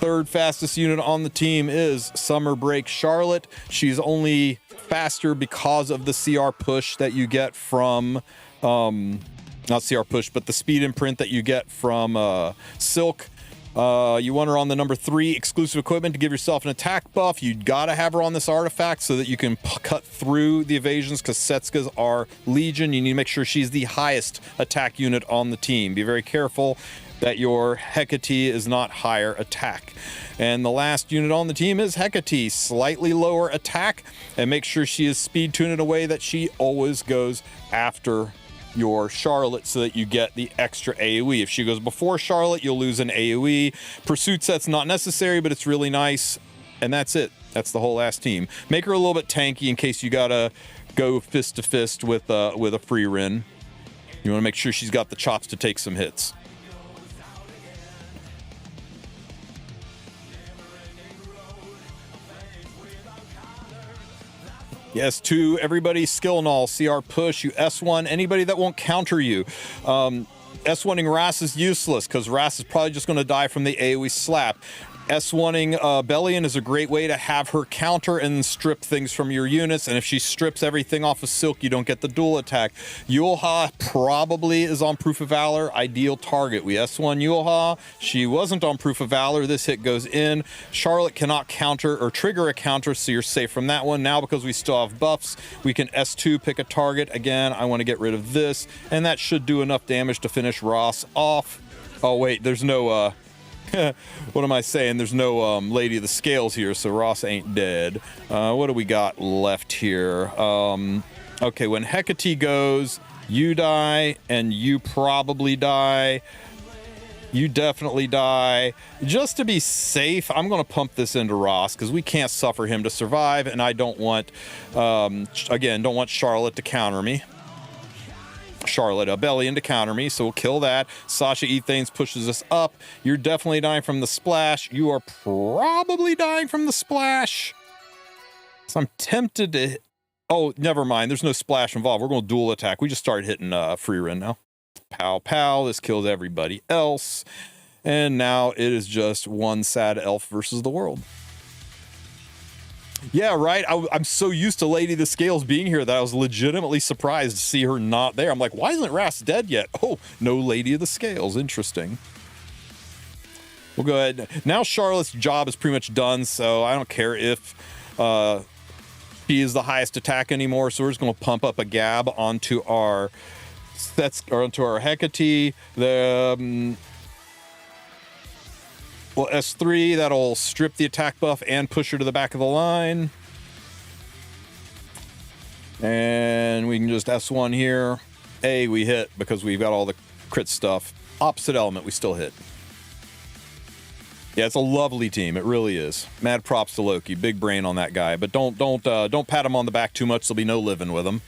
Third fastest unit on the team is Summer Break Charlotte. She's only faster because of the CR push that you get from, not CR push, but the speed imprint that you get from Silk. You want her on the number 3 exclusive equipment to give yourself an attack buff. You gotta have her on this artifact so that you can cut through the evasions, because Setsukas are legion. You need to make sure she's the highest attack unit on the team. Be very careful that your Hecate is not higher attack. And the last unit on the team is Hecate, slightly lower attack, and make sure she is speed tuned in a way that she always goes after your Charlotte so that you get the extra AoE. If she goes before Charlotte, you'll lose an AoE. Pursuit set's not necessary, but it's really nice. And that's it. That's the whole last team. Make her a little bit tanky in case you gotta go fist to fist with a free Rin. You want to make sure she's got the chops to take some hits. Yes, to everybody, skill and all, CR push, you S1, anybody that won't counter you. S1ing Ras is useless, because Ras is probably just going to die from the AoE slap. S1ing Bellion is a great way to have her counter and strip things from your units, and if she strips everything off of Silk, you don't get the dual attack. Yulha probably is on Proof of Valor, ideal target. We S1 Yulha, she wasn't on Proof of Valor, this hit goes in. Charlotte cannot counter or trigger a counter, so you're safe from that one. Now, because we still have buffs, we can S2 pick a target. Again, I want to get rid of this, and that should do enough damage to finish Ross off. Oh wait, there's no what am I saying? There's no Lady of the Scales here, so Ross ain't dead. What do we got left here? Okay, when Hecate goes, you die, and you probably die. You definitely die. Just to be safe, I'm going to pump this into Ross, because we can't suffer him to survive, and I don't want, again, don't want Charlotte to counter me. Charlotte, a Bellion to counter me, so we'll kill that. Sasha Ethanes pushes us up. You're definitely dying from the splash. You are probably dying from the splash. So I'm tempted to... Oh, never mind. There's no splash involved. We're going to dual attack. We just started hitting free Rin now. Pow, pow. This kills everybody else. And now it is just one sad elf versus the world. Yeah, right. I'm so used to Lady of the Scales being here that I was legitimately surprised to see her not there. I'm like, why isn't Ras dead yet? Oh, no Lady of the Scales. Interesting. We'll go ahead. Now Charlotte's job is pretty much done, so I don't care if she is the highest attack anymore. So we're just going to pump up a Gab onto our onto our Hecate. Well, S3, that'll strip the attack buff and push her to the back of the line. And we can just S1 here. A, we hit because we've got all the crit stuff. Opposite element, we still hit. Yeah, it's a lovely team. It really is. Mad props to Loki. Big brain on that guy. But don't pat him on the back too much. There'll be no living with him.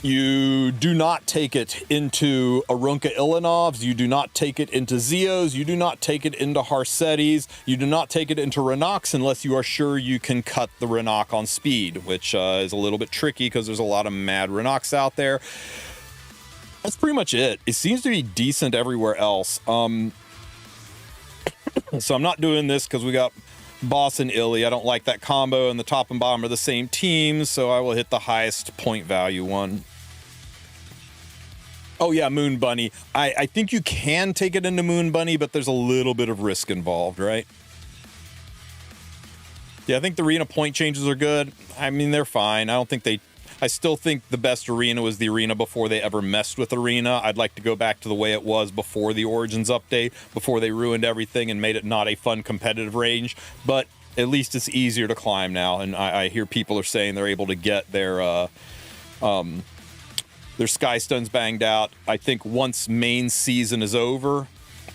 You do not take it into Arunca Ilanovs. You do not take it into Zeos. You do not take it into Harsetis. You do not take it into Renox unless you are sure you can cut the Renox on speed, which is a little bit tricky because there's a lot of mad Renox out there. That's pretty much it. It seems to be decent everywhere else. So I'm not doing this because we got Boss and Illy. I don't like that combo, and the top and bottom are the same teams, so I will hit the highest point value one. Oh yeah, Moon Bunny. I think you can take it into Moon Bunny, but there's a little bit of risk involved, right? Yeah, I think the arena point changes are good. I mean, they're fine. I still think the best arena was the arena before they ever messed with arena. I'd like to go back to the way it was before the Origins update, before they ruined everything and made it not a fun competitive range. But at least it's easier to climb now, and I hear people are saying they're able to get their sky stones banged out. I think once main season is over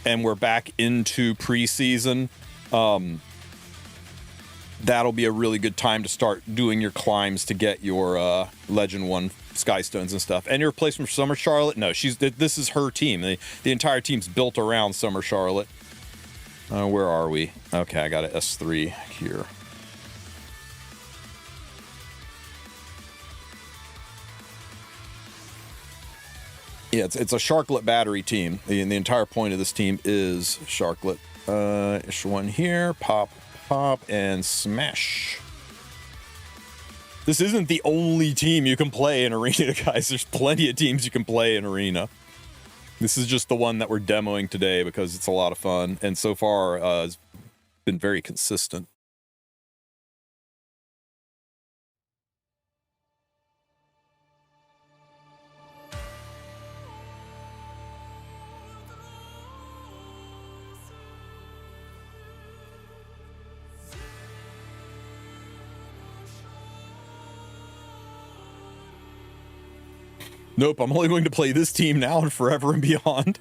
and we're back into preseason, that'll be a really good time to start doing your climbs to get your Legend 1 sky stones and stuff. And your replacement for Summer Charlotte? No, this is her team. The entire team's built around Summer Charlotte. Where are we? Okay, I got an S3 here. Yeah, it's a Sharklet battery team. The entire point of this team is Sharklet. Issue one here. Pop, pop, and smash. This isn't the only team you can play in Arena, guys. There's plenty of teams you can play in Arena. This is just the one that we're demoing today because it's a lot of fun, and so far it's been very consistent. Nope, I'm only going to play this team now and forever and beyond.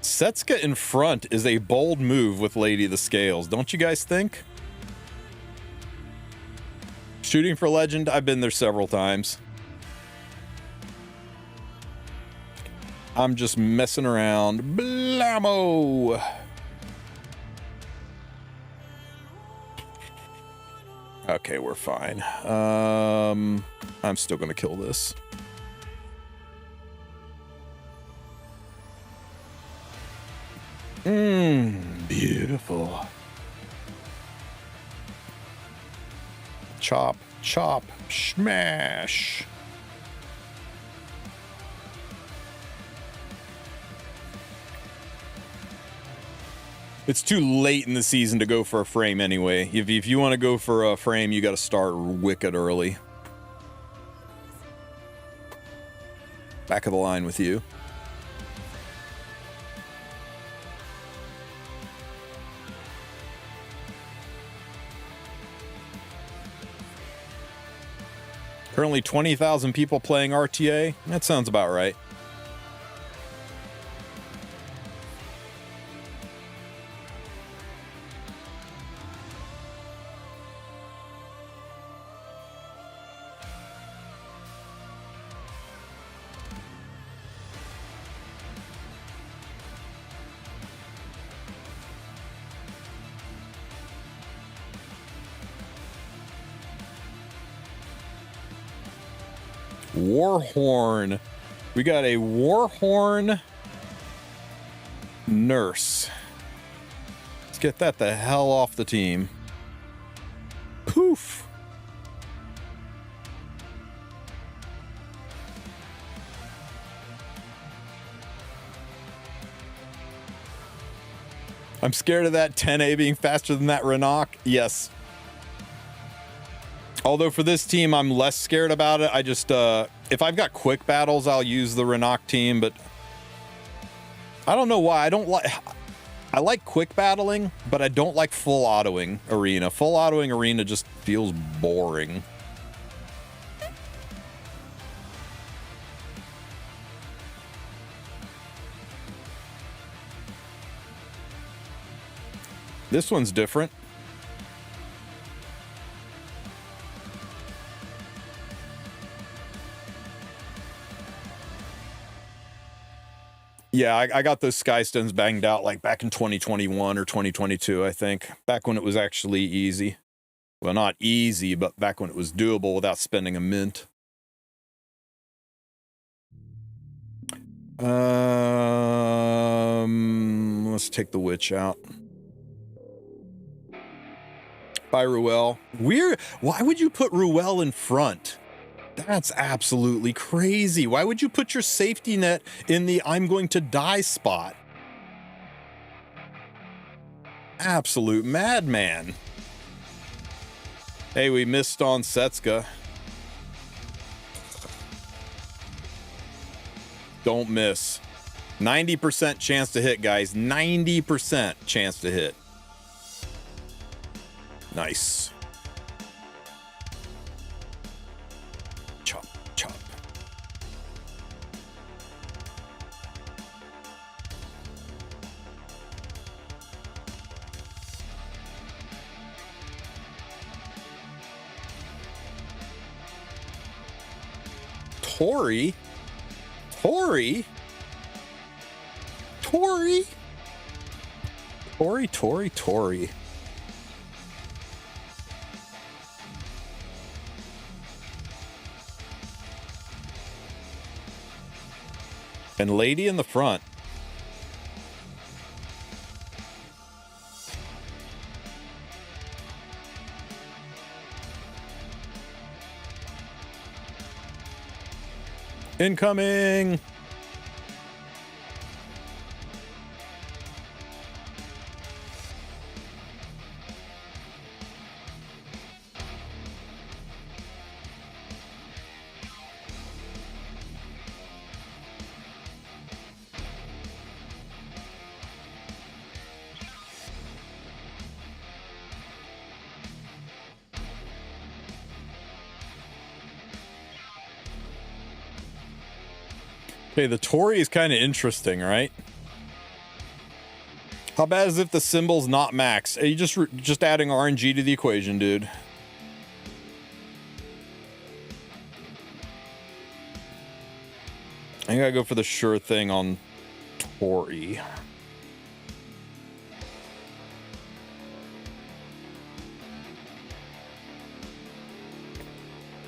Setsuka in front is a bold move with Lady of the Scales, don't you guys think? Shooting for Legend, I've been there several times. I'm just messing around. Blammo! Okay, we're fine. I'm still gonna kill this. Beautiful. Chop, chop, smash. It's too late in the season to go for a frame anyway. If you want to go for a frame, you got to start wicked early. Back of the line with you. Currently 20,000 people playing RTA. That sounds about right. Warhorn. We got a Warhorn nurse. Let's get that the hell off the team. Poof. I'm scared of that 10A being faster than that Renok. Yes. Although for this team, I'm less scared about it. I just, if I've got quick battles, I'll use the Renok team, but I don't know why. I like quick battling, but I don't like full autoing Arena. Full autoing Arena just feels boring. This one's different. Yeah, I got those sky stones banged out like back in 2021 or 2022, I think. Back when it was actually easy. Well, not easy, but back when it was doable without spending a mint. Let's take the witch out. Bye, Ruel. Weird. Why would you put Ruel in front? That's absolutely crazy. Why would you put your safety net in the I'm going to die spot? Absolute madman. Hey, we missed on Setsuka. Don't miss. 90% chance to hit, guys. 90% chance to hit. Nice. Chop, chop. Tori? Tori? Tori? Tori, Tori, Tori. And lady in the front. Incoming! Okay, the Tory is kind of interesting, right? How bad is if the symbol's not max? Are you just adding RNG to the equation, dude? I gotta go for the sure thing on Tory.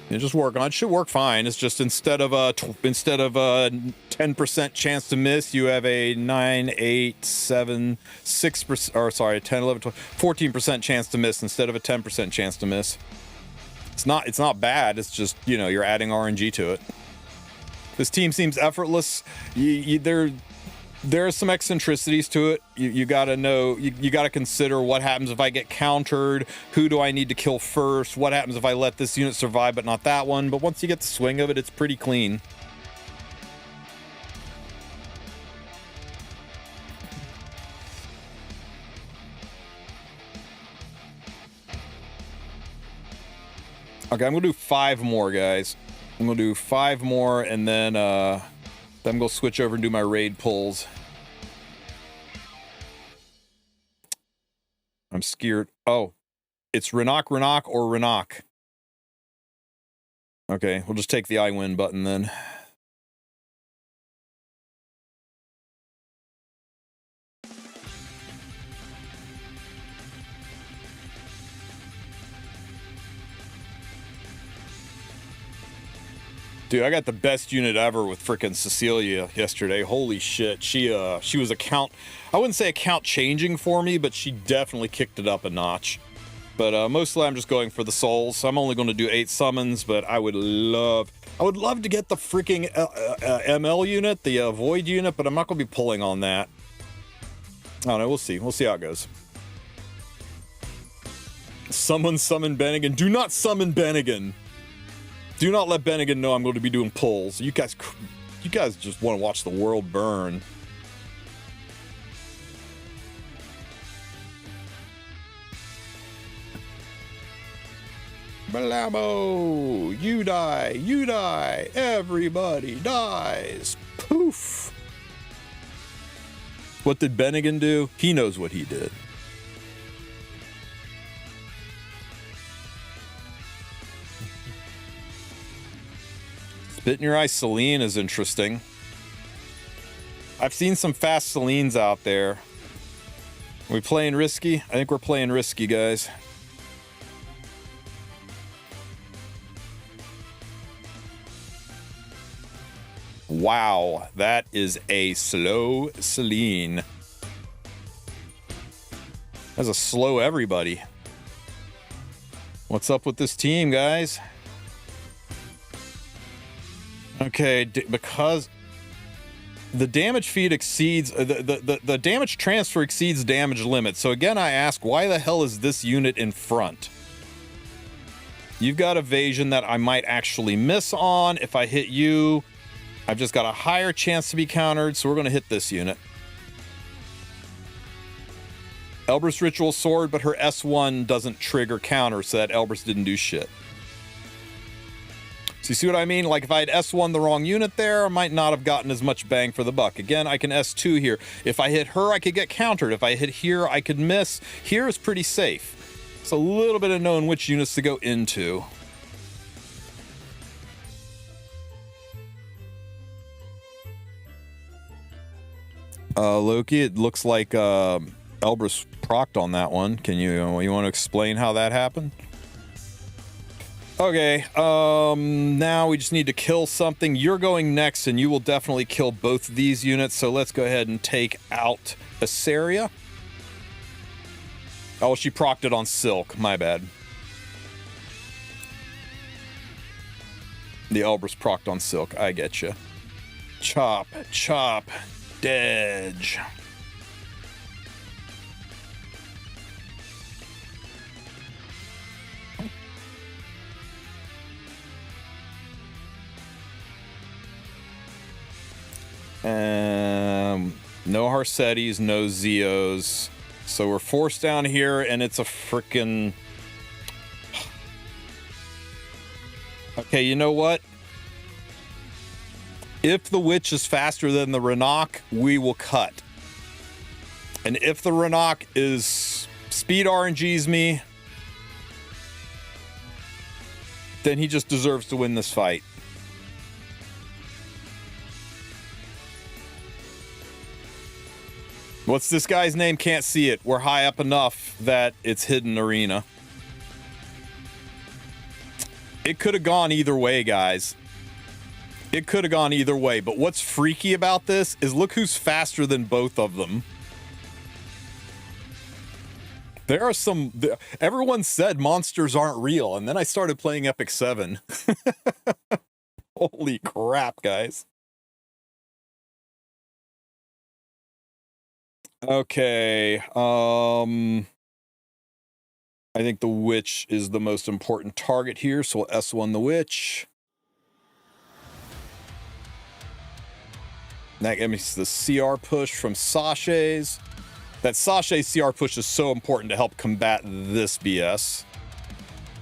It just work on. It should work fine. It's just instead of a 10% chance to miss, you have a 9, 8, 7, 6%, or sorry, 10, 11, 12, 14% chance to miss instead of a 10% chance to miss. It's not bad. It's just, you know, you're adding RNG to it. This team seems effortless. There are some eccentricities to it. You gotta know, you gotta consider what happens if I get countered, who do I need to kill first, what happens if I let this unit survive but not that one. But once you get the swing of it, it's pretty clean. Okay, I'm gonna do 5 more, guys. I'm gonna do 5 more, and then I'm gonna switch over and do my raid pulls. I'm scared. Oh, it's Renok or Renok. Okay, we'll just take the I win button then. Dude, I got the best unit ever with frickin' Cecilia yesterday. Holy shit. She was I wouldn't say account changing for me, but she definitely kicked it up a notch. But mostly I'm just going for the souls. So I'm only going to do 8 summons, but I would love to get the freaking ML unit, the Void unit, but I'm not going to be pulling on that. I don't know, we'll see. We'll see how it goes. Someone summon Bennigan. Do not summon Bennigan. Do not let Bennigan know I'm going to be doing pulls. You guys just want to watch the world burn. Balamo! You die! Everybody dies! Poof! What did Bennigan do? He knows what he did. Spit in your eye Celine is interesting. I've seen some fast Celines out there. Are we playing risky? I think we're playing risky, guys. Wow, that is a slow Celine. That's a slow everybody. What's up with this team, guys? Okay, because the damage feed exceeds the damage transfer exceeds damage limit. So again, I ask, why the hell is this unit in front? You've got evasion that I might actually miss on if I hit you. I've just got a higher chance to be countered, so we're going to hit this unit. Elbrus Ritual Sword, but her S1 doesn't trigger counter, so that Elbrus didn't do shit. So you see what I mean? Like if I had S1 the wrong unit there, I might not have gotten as much bang for the buck. Again, I can S2 here. If I hit her, I could get countered. If I hit here, I could miss. Here is pretty safe. It's a little bit of knowing which units to go into. Loki, it looks like Elbrus procced on that one. Can you want to explain how that happened? Okay, now we just need to kill something. You're going next, and you will definitely kill both of these units, so let's go ahead and take out Assaria. Oh, she procced it on Silk. My bad. The Elbrus procced on Silk. I get you. Chop, chop, dodge. No Harsettis, no Zeos. So we're forced down here, and it's a frickin'... Okay, you know what? If the Witch is faster than the Renok, we will cut. And if the Renok is speed RNGs me, then he just deserves to win this fight. What's this guy's name? Can't see it. We're high up enough that it's hidden arena. It could have gone either way, guys. It could have gone either way. But what's freaky about this is look who's faster than both of them. There are some... Everyone said monsters aren't real. And then I started playing Epic 7. Holy crap, guys. Okay, I think the Witch is the most important target here, so we'll S1 the Witch. That gives me the CR push from Sasha's. That Sasha CR push is so important to help combat this BS.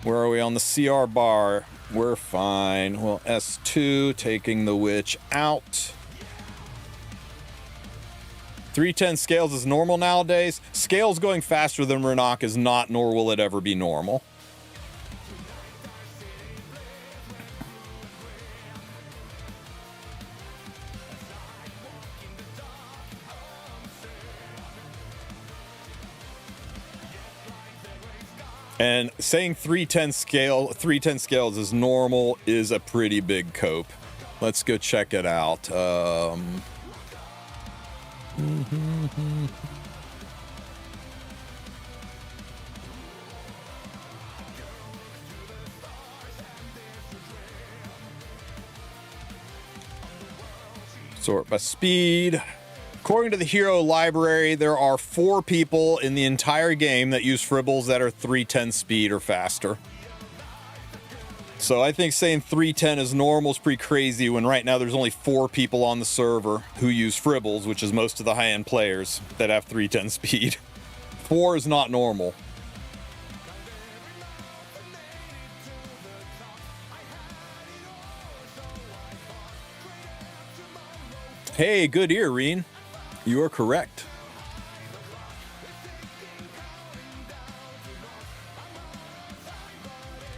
Where are we on the CR bar? We're fine. Well, S2, taking the Witch out. 310 scales is normal nowadays. Scales going faster than Renok is not, nor will it ever be normal. And saying 310 scales is normal is a pretty big cope. Let's go check it out. Sort by speed. According to the hero library, there are 4 people in the entire game that use fribbles that are 310 speed or faster. So I think saying 310 is normal is pretty crazy when right now there's only 4 people on the server who use fribbles, which is most of the high-end players that have 310 speed. 4 is not normal. Hey, good ear, Reen. You are correct.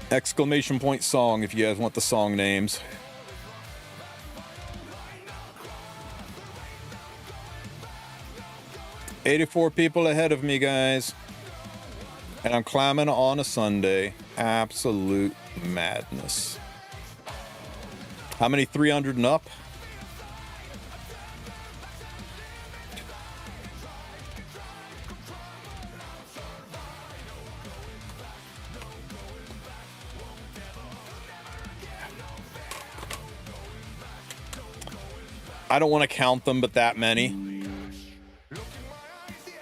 Exclamation point song if you guys want the song names. $84 people ahead of me, guys. And I'm climbing on a Sunday. Absolute madness. How many 300 and up? I don't want to count them, but that many.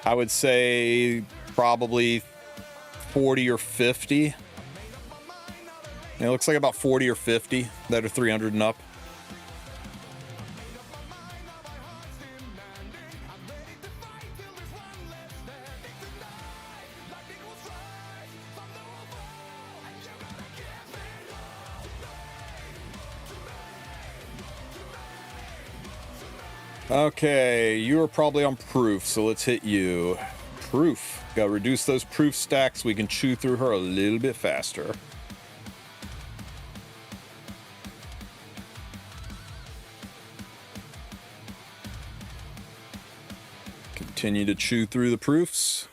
I would say probably 40 or 50. It looks like about 40 or 50 that are 300 and up. Okay, you are probably on proof, so let's hit you. Proof. Gotta reduce those proof stacks so we can chew through her a little bit faster. Continue to chew through the proofs.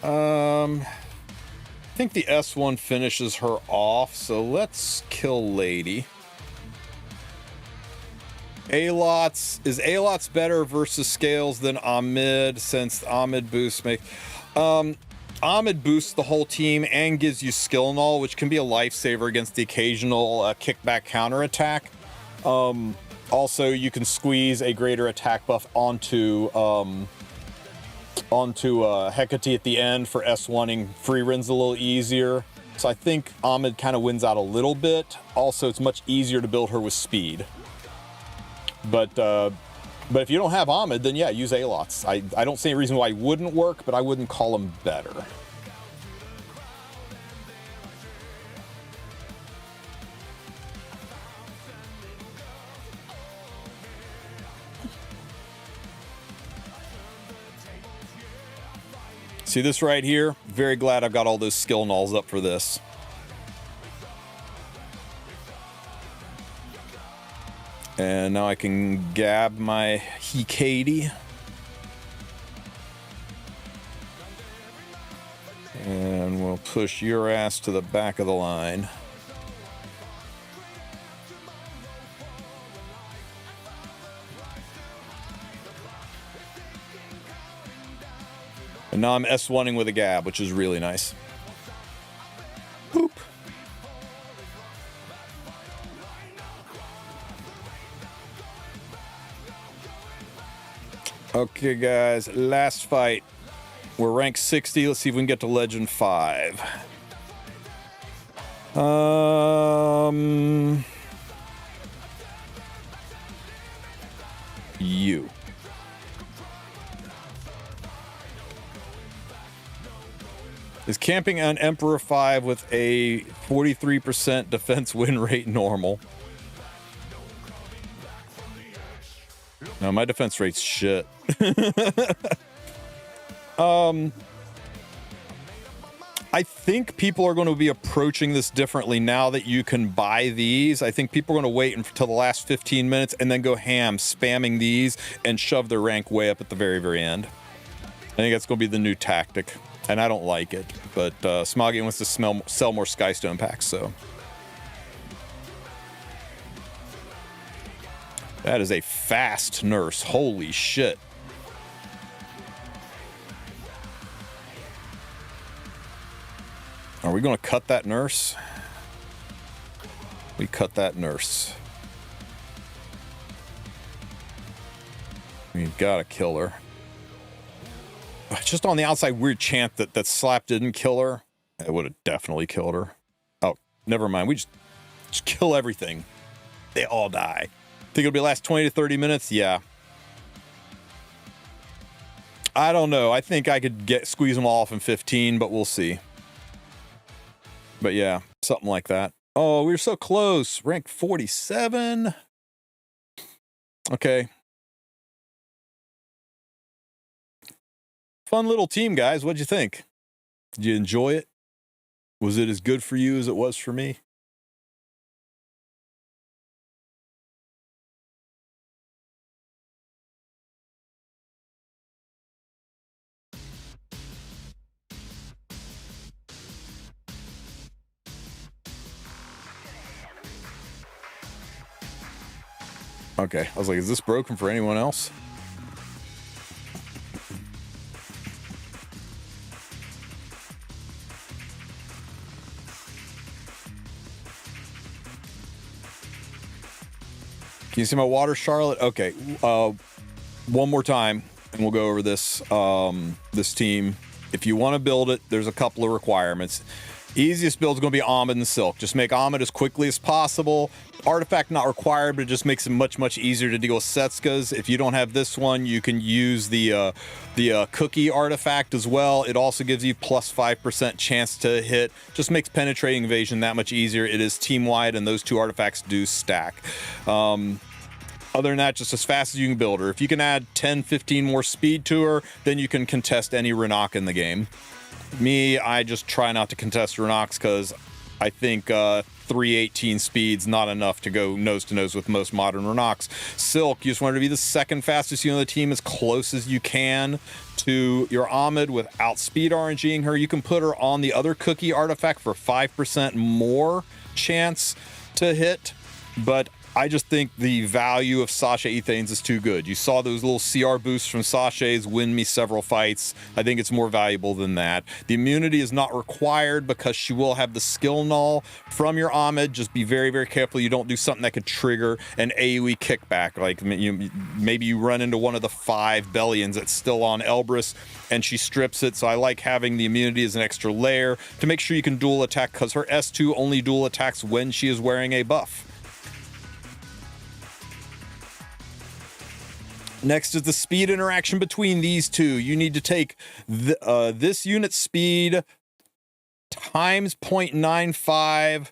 I think the S1 finishes her off, so let's kill Lady. Alots, is Alots better versus Scales than Ahmed, since Ahmed boosts make... Ahmed boosts the whole team and gives you skill null, which can be a lifesaver against the occasional kickback counterattack. Also, you can squeeze a greater attack buff onto Hecate at the end for S1ing free runs a little easier. So I think Ahmed kind of wins out a little bit. Also, it's much easier to build her with speed. But if you don't have Ahmed, then yeah, use Alots. I don't see any reason why it wouldn't work, but I wouldn't call them better. See this right here? Very glad I've got all those skill nulls up for this. And now I can gab my Hecate. And we'll push your ass to the back of the line. And now I'm S1ing with a gab, which is really nice. Boop. Okay, guys, last fight. We're rank 60. Let's see if we can get to Legend 5. You. Is camping on Emperor 5 with a 43% defense win rate normal? No, my defense rate's shit. I think people are going to be approaching this differently now that you can buy these. I think people are going to wait until the last 15 minutes and then go ham spamming these and shove their rank way up at the very, very end. I think that's going to be the new tactic. And I don't like it, but Smoggy wants to sell more Skystone packs, so. That is a fast nurse. Holy shit. Are we going to cut that nurse? We cut that nurse. We've got to kill her. Just on the outside weird chant that slap didn't kill her. It would have definitely killed her. Oh, never mind. We just kill everything. They all die. Think it'll be last 20 to 30 minutes? Yeah. I don't know. I think I could squeeze them all off in 15, but we'll see. But yeah, something like that. Oh, we were so close. Rank 47. Okay. Fun little team, guys. What'd you think? Did you enjoy it? Was it as good for you as it was for me? Okay, I was like, is this broken for anyone else? Can you see my water, Charlotte? Okay, one more time, and we'll go over this this team. If you want to build it, there's a couple of requirements. Easiest build is going to be Ahmed and Silk. Just make Ahmed as quickly as possible. Artifact not required, but it just makes it much easier to deal with Setskas. If you don't have this one, you can use the cookie artifact as well. It also gives you plus 5% chance to hit. Just makes penetrating evasion that much easier. It is team-wide, and those two artifacts do stack. Other than that, just as fast as you can build her. If you can add 10, 15 more speed to her, then you can contest any Renok in the game. Me, I just try not to contest Renoks because I think 318 speed's not enough to go nose-to-nose with most modern Renoks. Silk, you just want her to be the second fastest unit on the team, as close as you can to your Ahmed without speed RNGing her. You can put her on the other cookie artifact for 5% more chance to hit, but I just think the value of Sasha Ethanes is too good. You saw those little CR boosts from Sasha's win me several fights. I think it's more valuable than that. The immunity is not required because she will have the skill null from your Ahmed. Just be very careful you don't do something that could trigger an AoE kickback. Like maybe you run into one of the 5 Bellions that's still on Elbrus and she strips it. So I like having the immunity as an extra layer to make sure you can dual attack, because her S2 only dual attacks when she is wearing a buff. Next is the speed interaction between these two. You need to take this unit speed times 0.95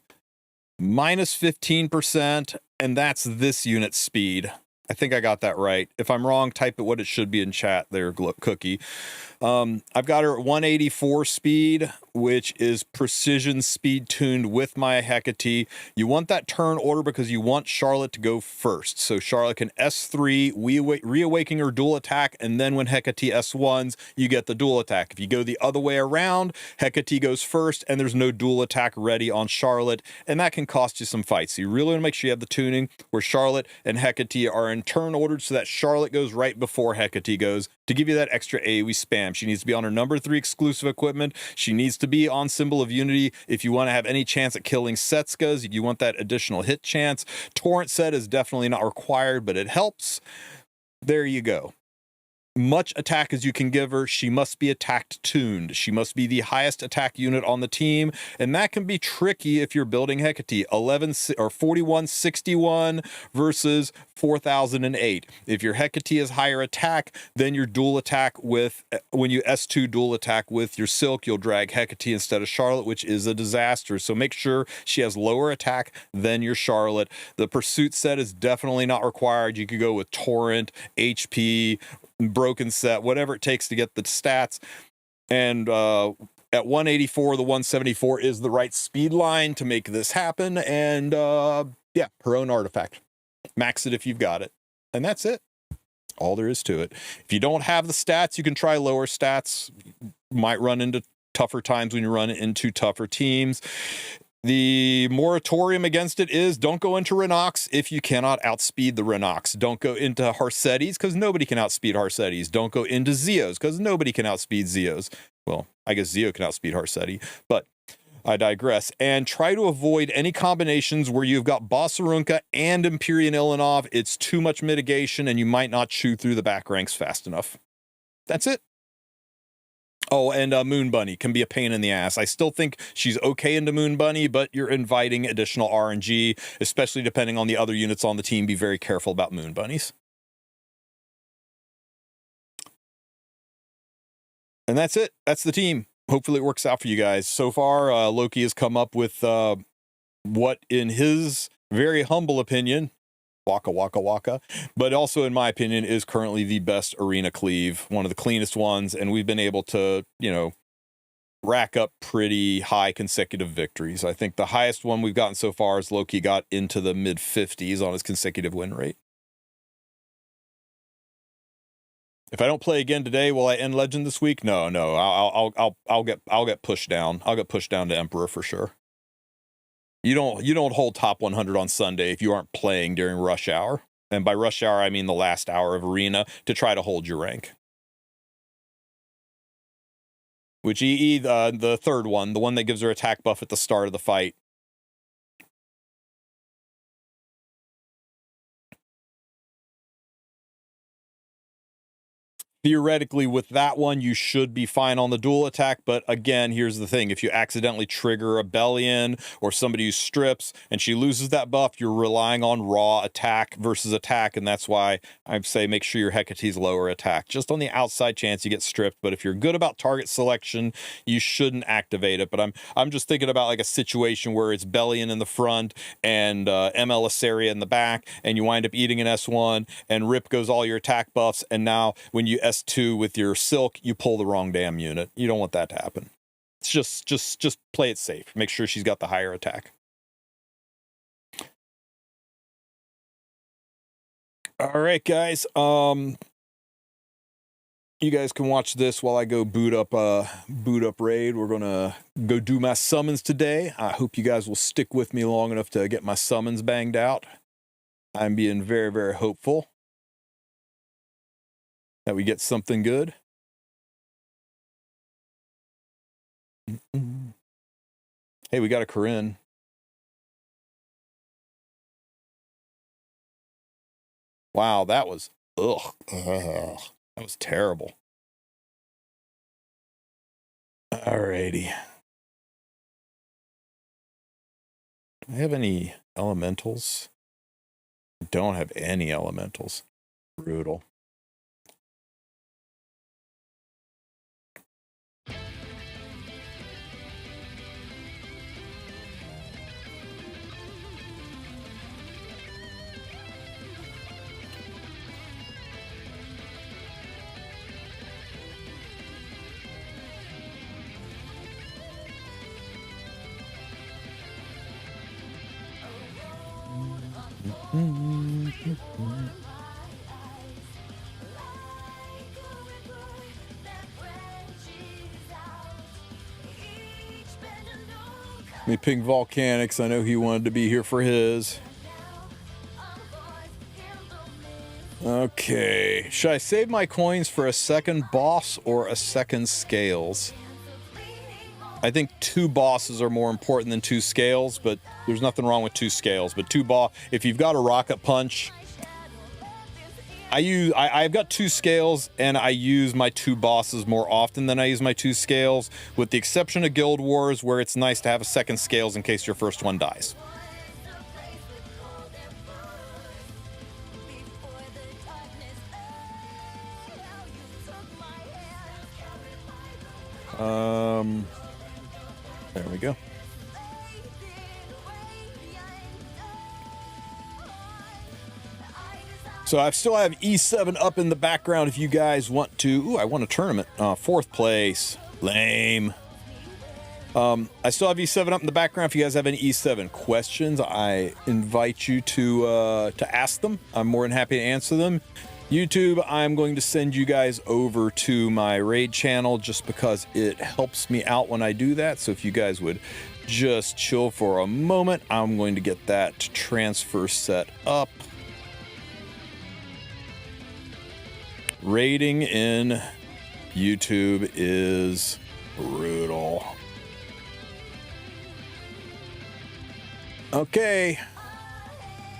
minus 15%, and that's this unit speed. I think I got that right. If I'm wrong, type it what it should be in chat there, Cookie. I've got her at 184 speed, which is precision speed tuned with my Hecate. You want that turn order because you want Charlotte to go first. So Charlotte can S3, reawaken her dual attack, and then when Hecate S1s, you get the dual attack. If you go the other way around, Hecate goes first, and there's no dual attack ready on Charlotte, and that can cost you some fights. So you really want to make sure you have the tuning where Charlotte and Hecate are in turn ordered so that Charlotte goes right before Hecate goes to give you that extra AoE spam. She needs to be on her number 3 exclusive equipment. She needs to be on Symbol of Unity if you want to have any chance at killing Setskas. You want that additional hit chance. Torrent set is definitely not required, but it helps. There you go. Much attack as you can give her. She must be attacked tuned. She must be the highest attack unit on the team, and that can be tricky if you're building Hecate. 4161 versus 4008. If your Hecate is higher attack, then your dual attack with, when you S2 dual attack with your Silk, you'll drag Hecate instead of Charlotte, which is a disaster. So make sure she has lower attack than your Charlotte. The pursuit set is definitely not required. You could go with Torrent, HP, broken set, whatever it takes to get the stats. And at 184, the 174 is the right speed line to make this happen. And yeah, her own artifact. Max it if you've got it. And that's it. All there is to it. If you don't have the stats, you can try lower stats. Might run into tougher times when you run into tougher teams. The moratorium against it is don't go into Renoks if you cannot outspeed the Renoks. Don't go into Harsetis because nobody can outspeed Harsetis. Don't go into Zeos because nobody can outspeed Zeos. Well, I guess Zeo can outspeed Harseti, but I digress. And try to avoid any combinations where you've got Bossarunka and Empyrean Ilanov. It's too much mitigation and you might not chew through the back ranks fast enough. That's it. Oh, and Moon Bunny can be a pain in the ass. I still think she's okay into Moon Bunny, but you're inviting additional RNG, especially depending on the other units on the team. Be very careful about Moon Bunnies. And that's it. That's the team. Hopefully it works out for you guys. So far, Loki has come up with what, in his very humble opinion, waka waka waka, but also in my opinion is currently the best arena cleave, one of the cleanest ones, and we've been able to, you know, rack up pretty high consecutive victories. I think the highest one we've gotten so far is Loki got into the mid 50s on his consecutive win rate. If I don't play again today, will I end Legend this week? No, I'll get pushed down. I'll get pushed down to Emperor for sure. You don't hold top 100 on Sunday if you aren't playing during rush hour. And by rush hour, I mean the last hour of arena to try to hold your rank. Which EE, the third one, the one that gives her attack buff at the start of the fight. theoretically with that one, you should be fine on the dual attack. But again, here's the thing. If you accidentally trigger a Bellion or somebody who strips and she loses that buff, you're relying on raw attack versus attack. And that's why I'd say make sure your Hecate's lower attack. Just on the outside chance you get stripped. But if you're good about target selection, you shouldn't activate it. But I'm just thinking about like a situation where it's Bellion in the front and ML Assaria in the back, and you wind up eating an S1 and Rip goes all your attack buffs. And now when you S2 with your Silk, you pull the wrong damn unit. You don't want that to happen. It's just play it safe. Make sure she's got the higher attack. All right, guys. You guys can watch this while I go boot up raid. We're gonna go do my summons today. I hope you guys will stick with me long enough to get my summons banged out. I'm being very, very hopeful that we get something good. Hey, we got a Corinne. Wow, that was that was terrible. Alrighty. Do I have any elementals? I don't have any elementals. Brutal. Let me ping Volcanics. I know he wanted to be here for his. Okay. Should I save my coins for a second boss or a second scales? I think 2 bosses are more important than 2 scales, but there's nothing wrong with 2 scales. But if you've got a rocket punch, I've got 2 scales, and I use my 2 bosses more often than I use my 2 scales, with the exception of Guild Wars, where it's nice to have a second scales in case your first one dies. There we go. So I still have E7 up in the background if you guys want to. Ooh, I won a tournament. 4th place. Lame. I still have E7 up in the background. If you guys have any E7 questions, I invite you to ask them. I'm more than happy to answer them. YouTube, I'm going to send you guys over to my raid channel just because it helps me out when I do that. So if you guys would just chill for a moment, I'm going to get that transfer set up. Raiding in YouTube is brutal. Okay.